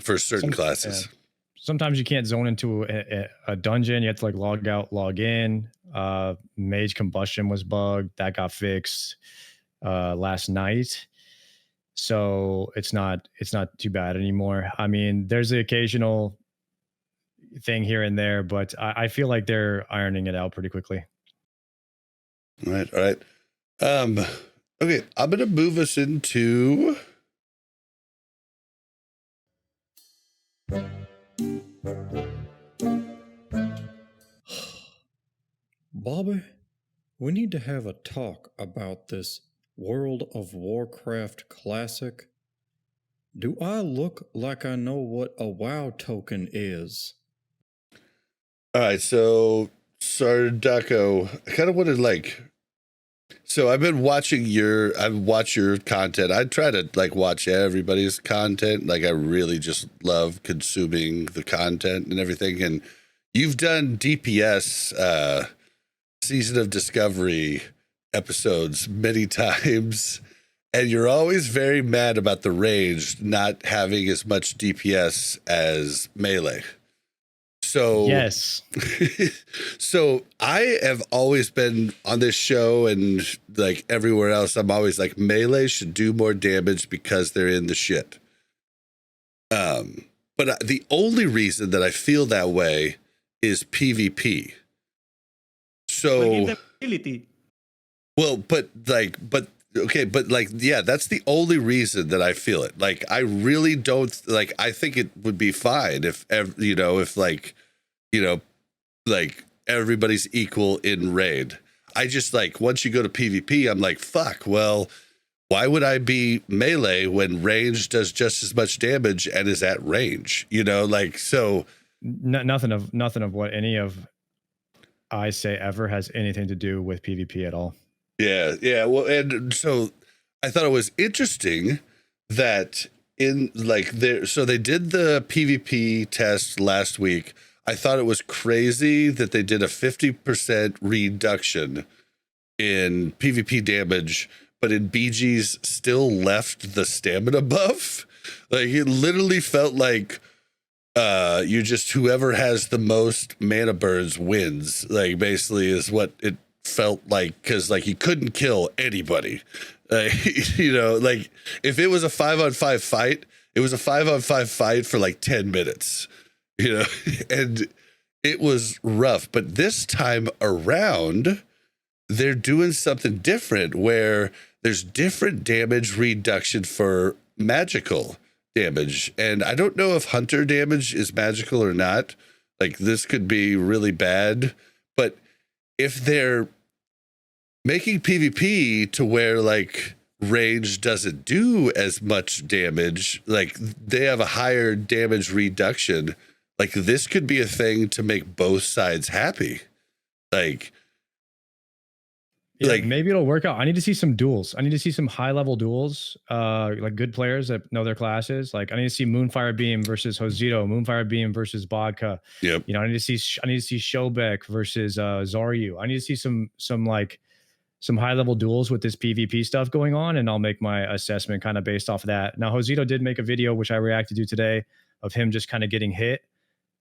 for certain classes. Sometimes you can't zone into a dungeon. You have to log out, log in. Mage Combustion was bugged. That got fixed last night. So it's not too bad anymore. I mean, there's the occasional thing here and there, but I feel like they're ironing it out pretty quickly. All right. Okay, I'm going to move us into... Bobby, we need to have a talk about this World of Warcraft Classic. Do I look like I know what a WoW token is? All right, so Sardaco, I kind of wanted so I've been watching I watch your content. I try to watch everybody's content. I really just love consuming the content and everything. And you've done DPS, Season of Discovery episodes many times, and you're always very mad about the range not having as much DPS as melee. So yes. So I have always been on this show and everywhere else, I'm always melee should do more damage because they're in the shit. But the only reason that I feel that way is PvP. So well, but yeah, that's the only reason that I feel it. I really don't I think it would be fine if everybody's equal in raid. I just once you go to PvP, I'm fuck, well, why would I be melee when range does just as much damage and is at range? So nothing of what any of I say ever has anything to do with PvP at all. Yeah. Well, and so I thought it was interesting that so they did the PvP test last week. I thought it was crazy that they did a 50% reduction in PvP damage, but in BG's still left the stamina buff. It literally felt you just whoever has the most mana burns wins. Basically is what it felt like, because you couldn't kill anybody. If it was a 5-on-5 fight, it was a 5-on-5 fight for 10 minutes. And it was rough. But this time around, they're doing something different where there's different damage reduction for magical damage. And I don't know if hunter damage is magical or not. This could be really bad. But if they're making PvP to where range doesn't do as much damage, they have a higher damage reduction, this could be a thing to make both sides happy. Like, Yeah, like maybe it'll work out. I need to see some duels. I need to see some high level duels, like good players that know their classes. Like I need to see Moonfire Beam versus Josito, Moonfire Beam versus Vodka. yep. You know, I need to see Shobek versus Zaryu. I need to see some high level duels with this PvP stuff going on, and I'll make my assessment kind of based off of that. Now, Josito did make a video which I reacted to today of him just kind of getting hit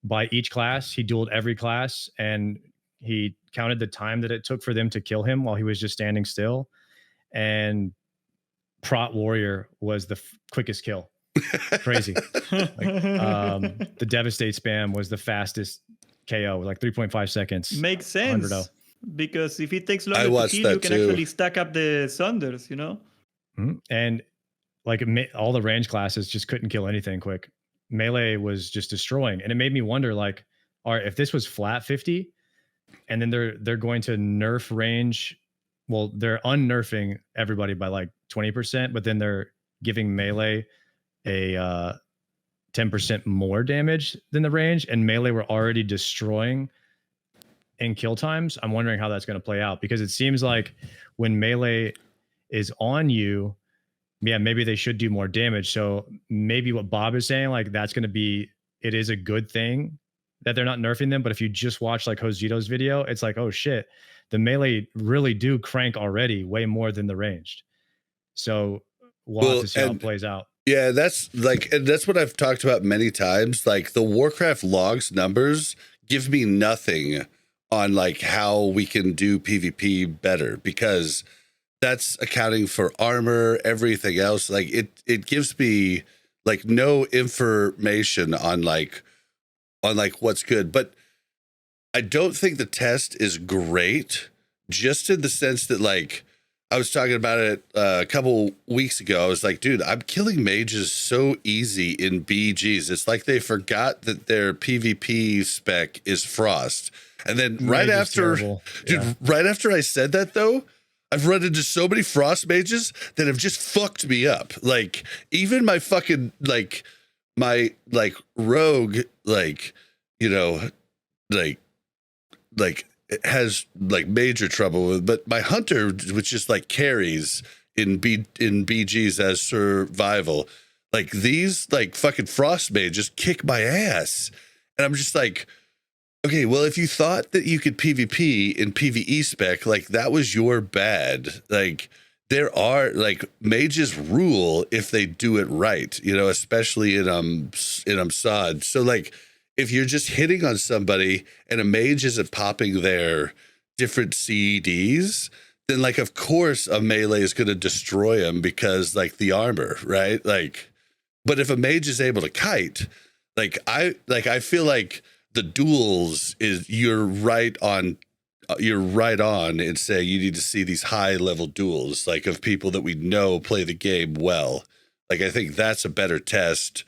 by each class. He dueled every class and he counted the time that it took for them to kill him while he was just standing still. And Prot Warrior was the quickest kill. Crazy. The Devastate spam was the fastest KO, like 3.5 seconds. Makes sense. 100-0. Because if it takes longer to watched kill, that you can too. actually stack up the Sunders, you know? And like all the range classes just couldn't kill anything quick. Melee was just destroying. And it made me wonder, like, all right, if this was flat 50, and then they're going to nerf range. Well, they're unnerfing everybody by like 20%, but then they're giving melee a 10% more damage than the range, and melee were already destroying in kill times. I'm wondering how that's going to play out, because it seems like when melee is on you, yeah, maybe they should do more damage. So maybe what Bob is saying, like that's going to be, it is a good thing that they're not nerfing them. But if you just watch like Josito's video, it's like, oh shit, the melee really do crank already way more than the ranged. So we'll have to see how it plays out. Yeah, that's what I've talked about many times. Like the Warcraft logs numbers give me nothing on like how we can do PvP better, because that's accounting for armor, everything else. Like it gives me like no information on like what's good. But I don't think the test is great, just in the sense that like I was talking about it a couple weeks ago. I was like, dude, I'm killing mages so easy in BGs. It's like they forgot that their PvP spec is Frost. And then right after I said that though, I've run into so many Frost mages that have just fucked me up. Like even my fucking like my like rogue, like, you know, like it has like major trouble with, but my hunter, which just like carries in BGs as survival, like these like fucking Frost mages kick my ass. And I'm just like, okay, well, if you thought that you could PvP in PvE spec, like that was your bad. Like there are like mages rule if they do it right, you know, especially in Sod. So like if you're just hitting on somebody and a mage isn't popping their different CEDs, then like of course a melee is going to destroy them because like the armor, right? Like, but if a mage is able to kite, I feel like the duels is you're right on and say you need to see these high level duels, like of people that we know play the game well. Like, I think that's a better test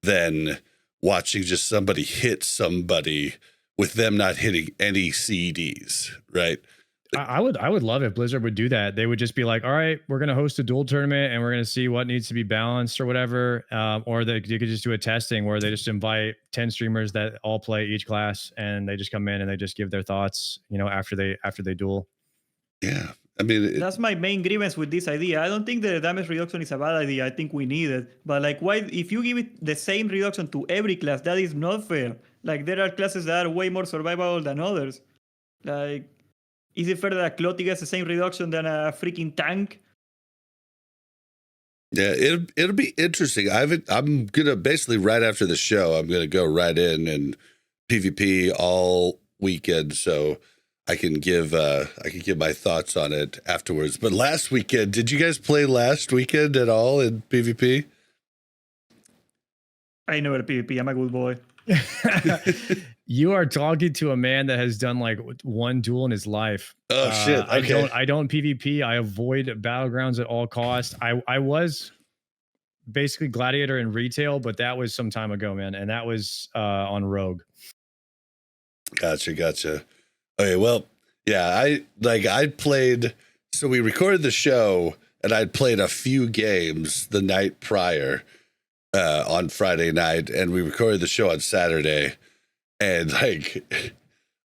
than watching just somebody hit somebody with them not hitting any CDs, right? I would love if Blizzard would do that. They would just be like, all right, we're going to host a duel tournament and we're going to see what needs to be balanced or whatever. Or you could just do a testing where they just invite 10 streamers that all play each class and they just come in and they just give their thoughts, you know, after they duel. Yeah. I mean, that's my main grievance with this idea. I don't think the damage reduction is a bad idea. I think we need it. But like, why, if you give it the same reduction to every class, that is not fair. Like, there are classes that are way more survivable than others. Like, is it fair that a Clotty gets the same reduction than a freaking tank? Yeah, it'll be interesting. I'm gonna basically right after the show, I'm gonna go right in and PvP all weekend, so I can give my thoughts on it afterwards. But last weekend, did you guys play last weekend at all in PvP? I know a PvP. I'm a good boy. You are talking to a man that has done like one duel in his life. Oh shit! Okay. I don't PvP. I avoid battlegrounds at all costs. I was basically gladiator in retail, but that was some time ago, man, and that was on Rogue. Gotcha. Okay, well, yeah, I played. So we recorded the show, and I'd played a few games the night prior on Friday night, and we recorded the show on Saturday. And like,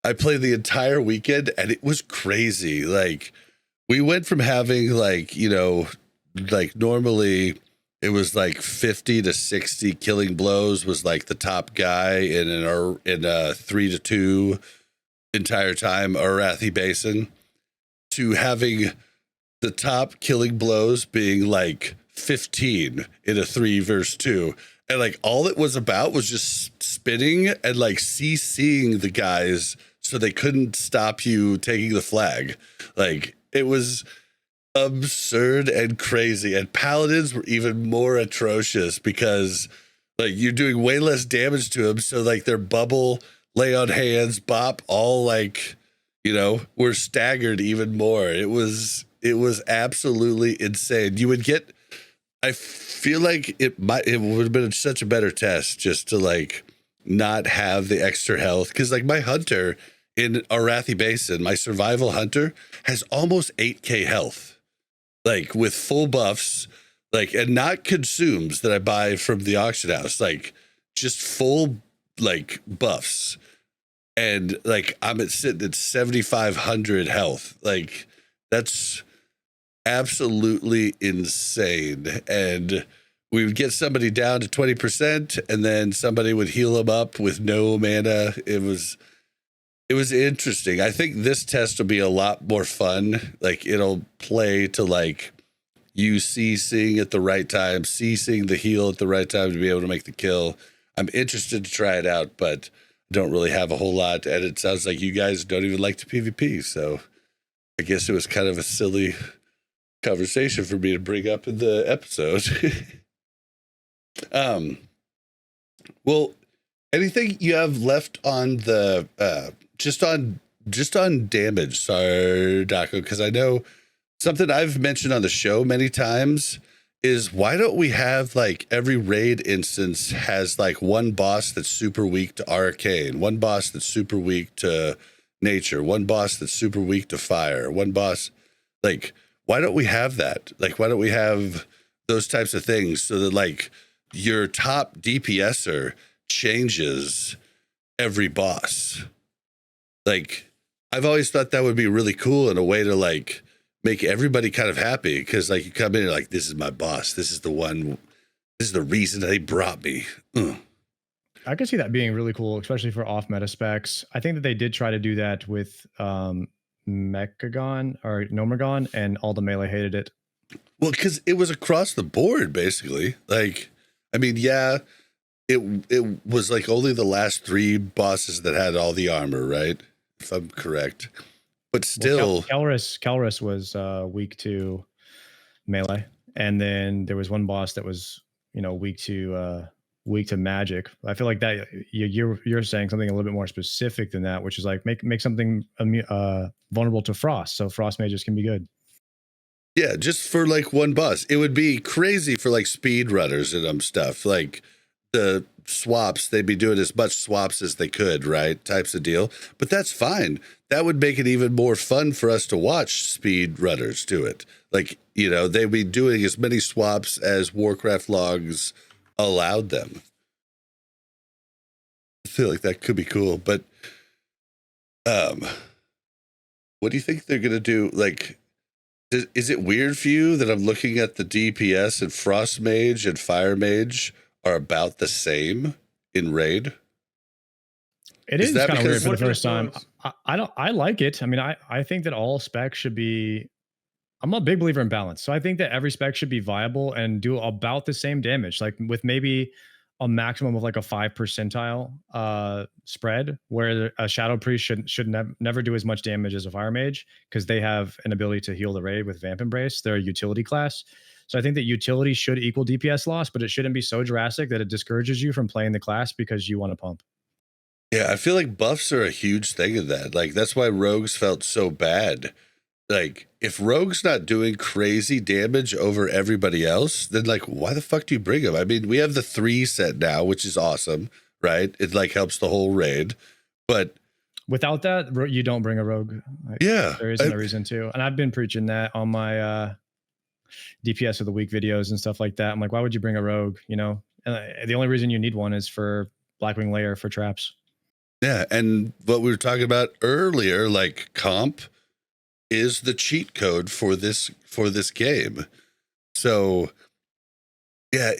I played the entire weekend and it was crazy. Like we went from having like, you know, like normally it was like 50 to 60 killing blows was like the top guy in a 3-2 entire time Arathi Basin, to having the top killing blows being like 15 in a 3-2. And like all it was about was just spinning and like CCing the guys so they couldn't stop you taking the flag. Like it was absurd and crazy. And paladins were even more atrocious because like you're doing way less damage to them. So like their bubble, lay on hands, bop, all like, you know, were staggered even more. It was absolutely insane. You would get, I feel like it would have been such a better test just to like not have the extra health. Cause like my hunter in Arathi Basin, my survival hunter has almost 8k health, like with full buffs, like, and not consumes that I buy from the auction house, like just full like buffs. And like, I'm sitting at 7,500 health. Like that's absolutely insane. And we would get somebody down to 20% and then somebody would heal them up with no mana. It was interesting. I think this test will be a lot more fun. Like it'll play to like you CCing at the right time, CCing the heal at the right time to be able to make the kill. I'm interested to try it out, but don't really have a whole lot. And it sounds like you guys don't even like to PvP. So I guess it was kind of a silly conversation for me to bring up in the episode. Well, anything you have left on the just on damage, Sardaco? Because I know something I've mentioned on the show many times is why don't we have like every raid instance has like one boss that's super weak to arcane, one boss that's super weak to nature, one boss that's super weak to fire, one boss like. Why don't we have that? Like, why don't we have those types of things so that like your top DPSer changes every boss? Like, I've always thought that would be really cool and a way to like make everybody kind of happy. Cause like you come in and like, this is my boss. This is the one, this is the reason they brought me. I could see that being really cool, especially for off meta specs. I think that they did try to do that with, Mechagon or Nomergon, and all the melee hated it. Well, because it was across the board, basically. Like, I mean, yeah, it was like only the last 3 bosses that had all the armor, right? If I'm correct. But still, Kelrus was weak to melee, and then there was one boss that was, you know, weak to magic. I feel like that you're saying something a little bit more specific than that, which is like make something vulnerable to frost, so frost mages can be good. Yeah, just for like one boss. It would be crazy for like speed runners and stuff. Like the swaps, they'd be doing as much swaps as they could, right? Types of deal. But that's fine. That would make it even more fun for us to watch speed runners do it. Like, you know, they'd be doing as many swaps as Warcraft logs allowed them. I feel like that could be cool, but what do you think they're gonna do? Like, is it weird for you that I'm looking at the DPS and Frost Mage and Fire Mage are about the same in raid? It is kind of weird for the first time. Thoughts? I like it. I mean, I think that all specs should be. I'm a big believer in balance, so I think that every spec should be viable and do about the same damage, like with maybe a maximum of like a 5 percentile spread, where a Shadow Priest should never do as much damage as a Fire Mage because they have an ability to heal the raid with Vamp Embrace. They're a utility class. So I think that utility should equal DPS loss, but it shouldn't be so drastic that it discourages you from playing the class because you want to pump. Yeah, I feel like buffs are a huge thing of that. Like, that's why rogues felt so bad. Like, if rogue's not doing crazy damage over everybody else, then like, why the fuck do you bring him? I mean, we have the 3 set now, which is awesome, right? It like helps the whole raid, but without that, you don't bring a rogue. Like, yeah, there isn't a reason to. And I've been preaching that on my DPS of the week videos and stuff like that. I'm like, why would you bring a rogue? You know, and the only reason you need one is for Blackwing Lair for traps. Yeah, and what we were talking about earlier, like comp is the cheat code for this game. So yeah,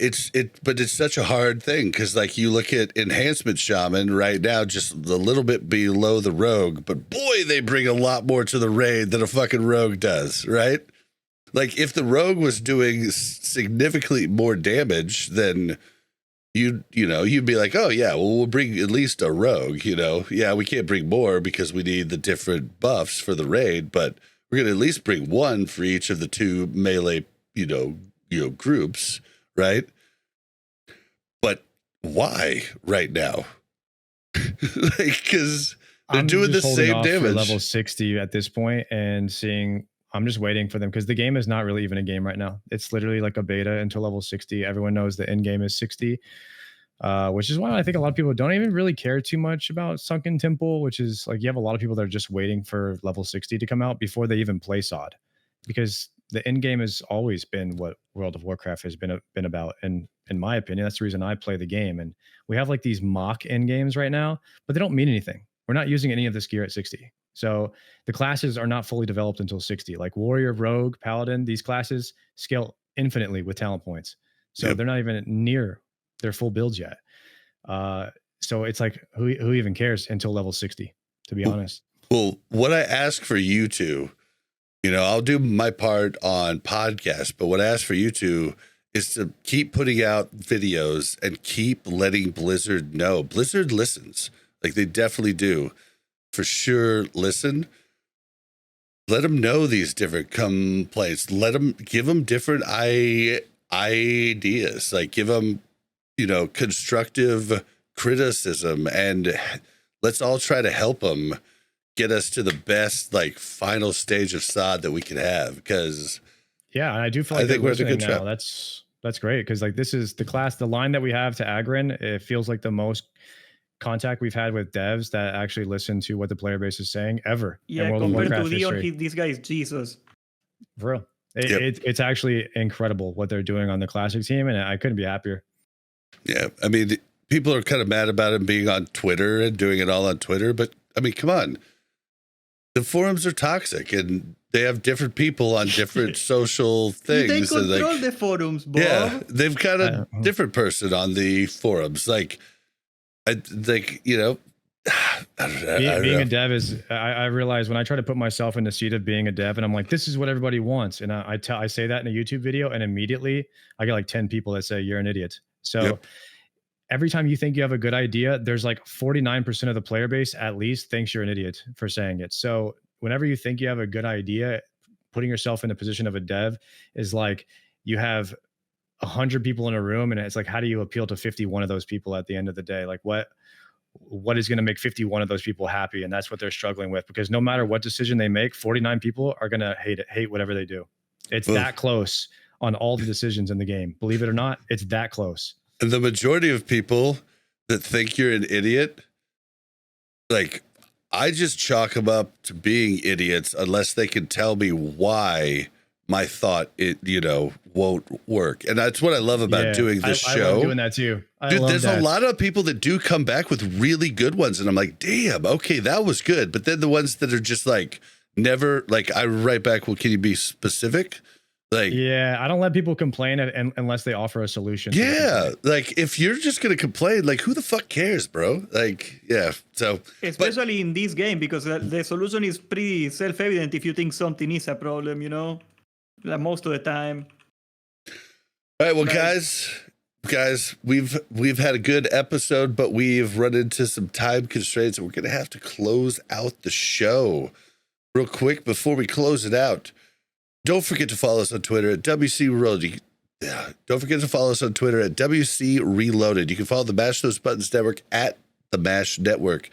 but it's such a hard thing because like you look at enhancement shaman right now, just a little bit below the rogue, but boy, they bring a lot more to the raid than a fucking rogue does, right? Like if the rogue was doing significantly more damage, then you'd be like, oh yeah, well we'll bring at least a rogue, Yeah, we can't bring more because we need the different buffs for the raid, but we're gonna at least bring one for each of the two melee, groups, right? But why right now? Like, because they're doing the same damage. For level 60 at this point, and seeing. I'm just waiting for them because the game is not really even a game right now. It's literally like a beta until level 60. Everyone knows the end game is 60, which is why I think a lot of people don't even really care too much about Sunken Temple, which is like you have a lot of people that are just waiting for level 60 to come out before they even play SOD, because the end game has always been what World of Warcraft has been about. And in my opinion, that's the reason I play the game. And we have like these mock end games right now, but they don't mean anything. We're not using any of this gear at 60. So the classes are not fully developed until 60. Like Warrior, Rogue, Paladin, these classes scale infinitely with talent points. So they're not even near their full builds yet. So it's like, who even cares until level 60, to be honest? Well, what I ask for you two, I'll do my part on podcast, but what I ask for you two is to keep putting out videos and keep letting Blizzard know. Blizzard listens. Like they definitely do. For sure, listen. Let them know these different complaints. Give them different ideas. Like give them, constructive criticism, and let's all try to help them get us to the best like final stage of SOD that we can have. Because I do feel like I think we're at a good now. track. That's great because like this is the line that we have to Agrin. It feels like the most contact we've had with devs that actually listen to what the player base is saying ever. Yeah, compared to Dion, this guy is Jesus. For real. It's actually incredible what they're doing on the Classic team, and I couldn't be happier. Yeah, I mean, people are kind of mad about him being on Twitter and doing it all on Twitter, but I mean, come on. The forums are toxic, and they have different people on different social things. They control the forums, Bob. Yeah, they've got a different person on the forums. Like, I think, I don't know. Being a dev is, I realize when I try to put myself in the seat of being a dev and I'm like, this is what everybody wants. And I say that in a YouTube video and immediately I get like 10 people that say you're an idiot. So every time you think you have a good idea, there's like 49% of the player base at least thinks you're an idiot for saying it. So whenever you think you have a good idea, putting yourself in the position of a dev is like you have 100 people in a room, and it's like, how do you appeal to 51 of those people at the end of the day? Like what is going to make 51 of those people happy? And that's what they're struggling with, because no matter what decision they make, 49 people are going to hate whatever they do. It's that close on all the decisions in the game. Believe it or not, it's that close. And the majority of people that think you're an idiot, like I just chalk them up to being idiots unless they can tell me why my thought won't work. And that's what I love about doing this show. I love doing that too. Dude, there's a lot of people that do come back with really good ones, and I'm like, damn, okay, that was good. But then the ones that are just like never, like I write back, well, can you be specific? Like, I don't let people complain unless they offer a solution. Yeah, like if you're just gonna complain, like who the fuck cares, bro? Like, so especially in this game, because the solution is pretty self-evident if you think something is a problem, like most of the time. All right, well, guys, we've had a good episode, but we've run into some time constraints, and we're gonna have to close out the show real quick. Before we close it out, don't forget to follow us on Twitter at WC Reloaded. Don't forget to follow us on Twitter at WC Reloaded. You can follow the Mash Those Buttons Network at the Mash Network.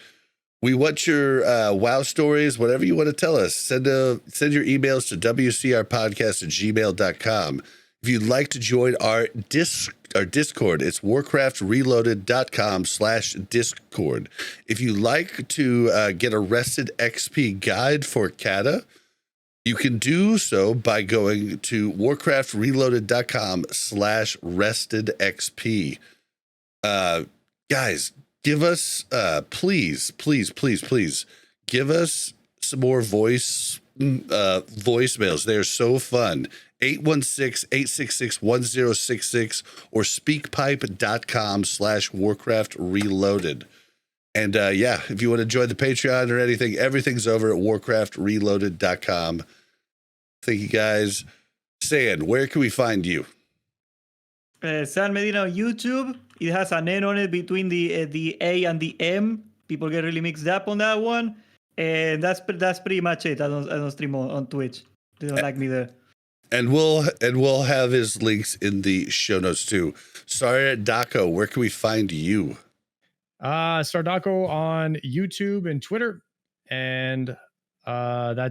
We want your WoW stories, whatever you want to tell us. Send your emails to wcrpodcast@gmail.com. If you'd like to join our Discord, it's warcraftreloaded.com/Discord. If you'd like to get a Rested XP guide for Cata, you can do so by going to warcraftreloaded.com/restedxp. Guys, give us, please give us some more voicemails. They're so fun. 816-866-1066 or speakpipe.com/Warcraft Reloaded. And if you want to join the Patreon or anything, everything's over at warcraftreloaded.com. Thank you guys. San, where can we find you? Sanmedina on YouTube. It has an N on it between the A and the M. People get really mixed up on that one. And that's pretty much it. I don't stream on Twitch. They don't like me there. And we'll have his links in the show notes too. Sardaco, where can we find you? Sardaco on YouTube and Twitter, and I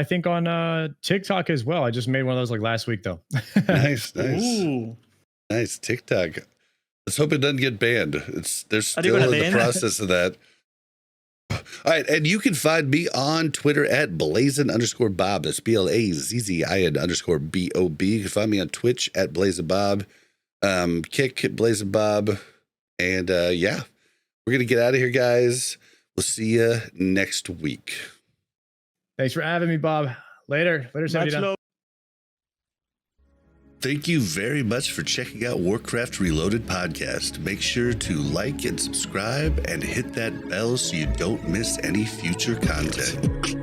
think on TikTok as well. I just made one of those like last week though. Nice. Ooh. Nice TikTok. Let's hope it doesn't get banned. They're still in the process of that. All right, and you can find me on Twitter at Blazzin_Bob. That's BLAZZIN_BOB. You can find me on Twitch at Blazzinbob, Kick at Blazzinbob, and we're gonna get out of here, guys. We'll see you next week. Thanks for having me, Bob. Later, Sanmedina. Thank you very much for checking out Warcraft Reloaded Podcast. Make sure to like and subscribe and hit that bell so you don't miss any future content.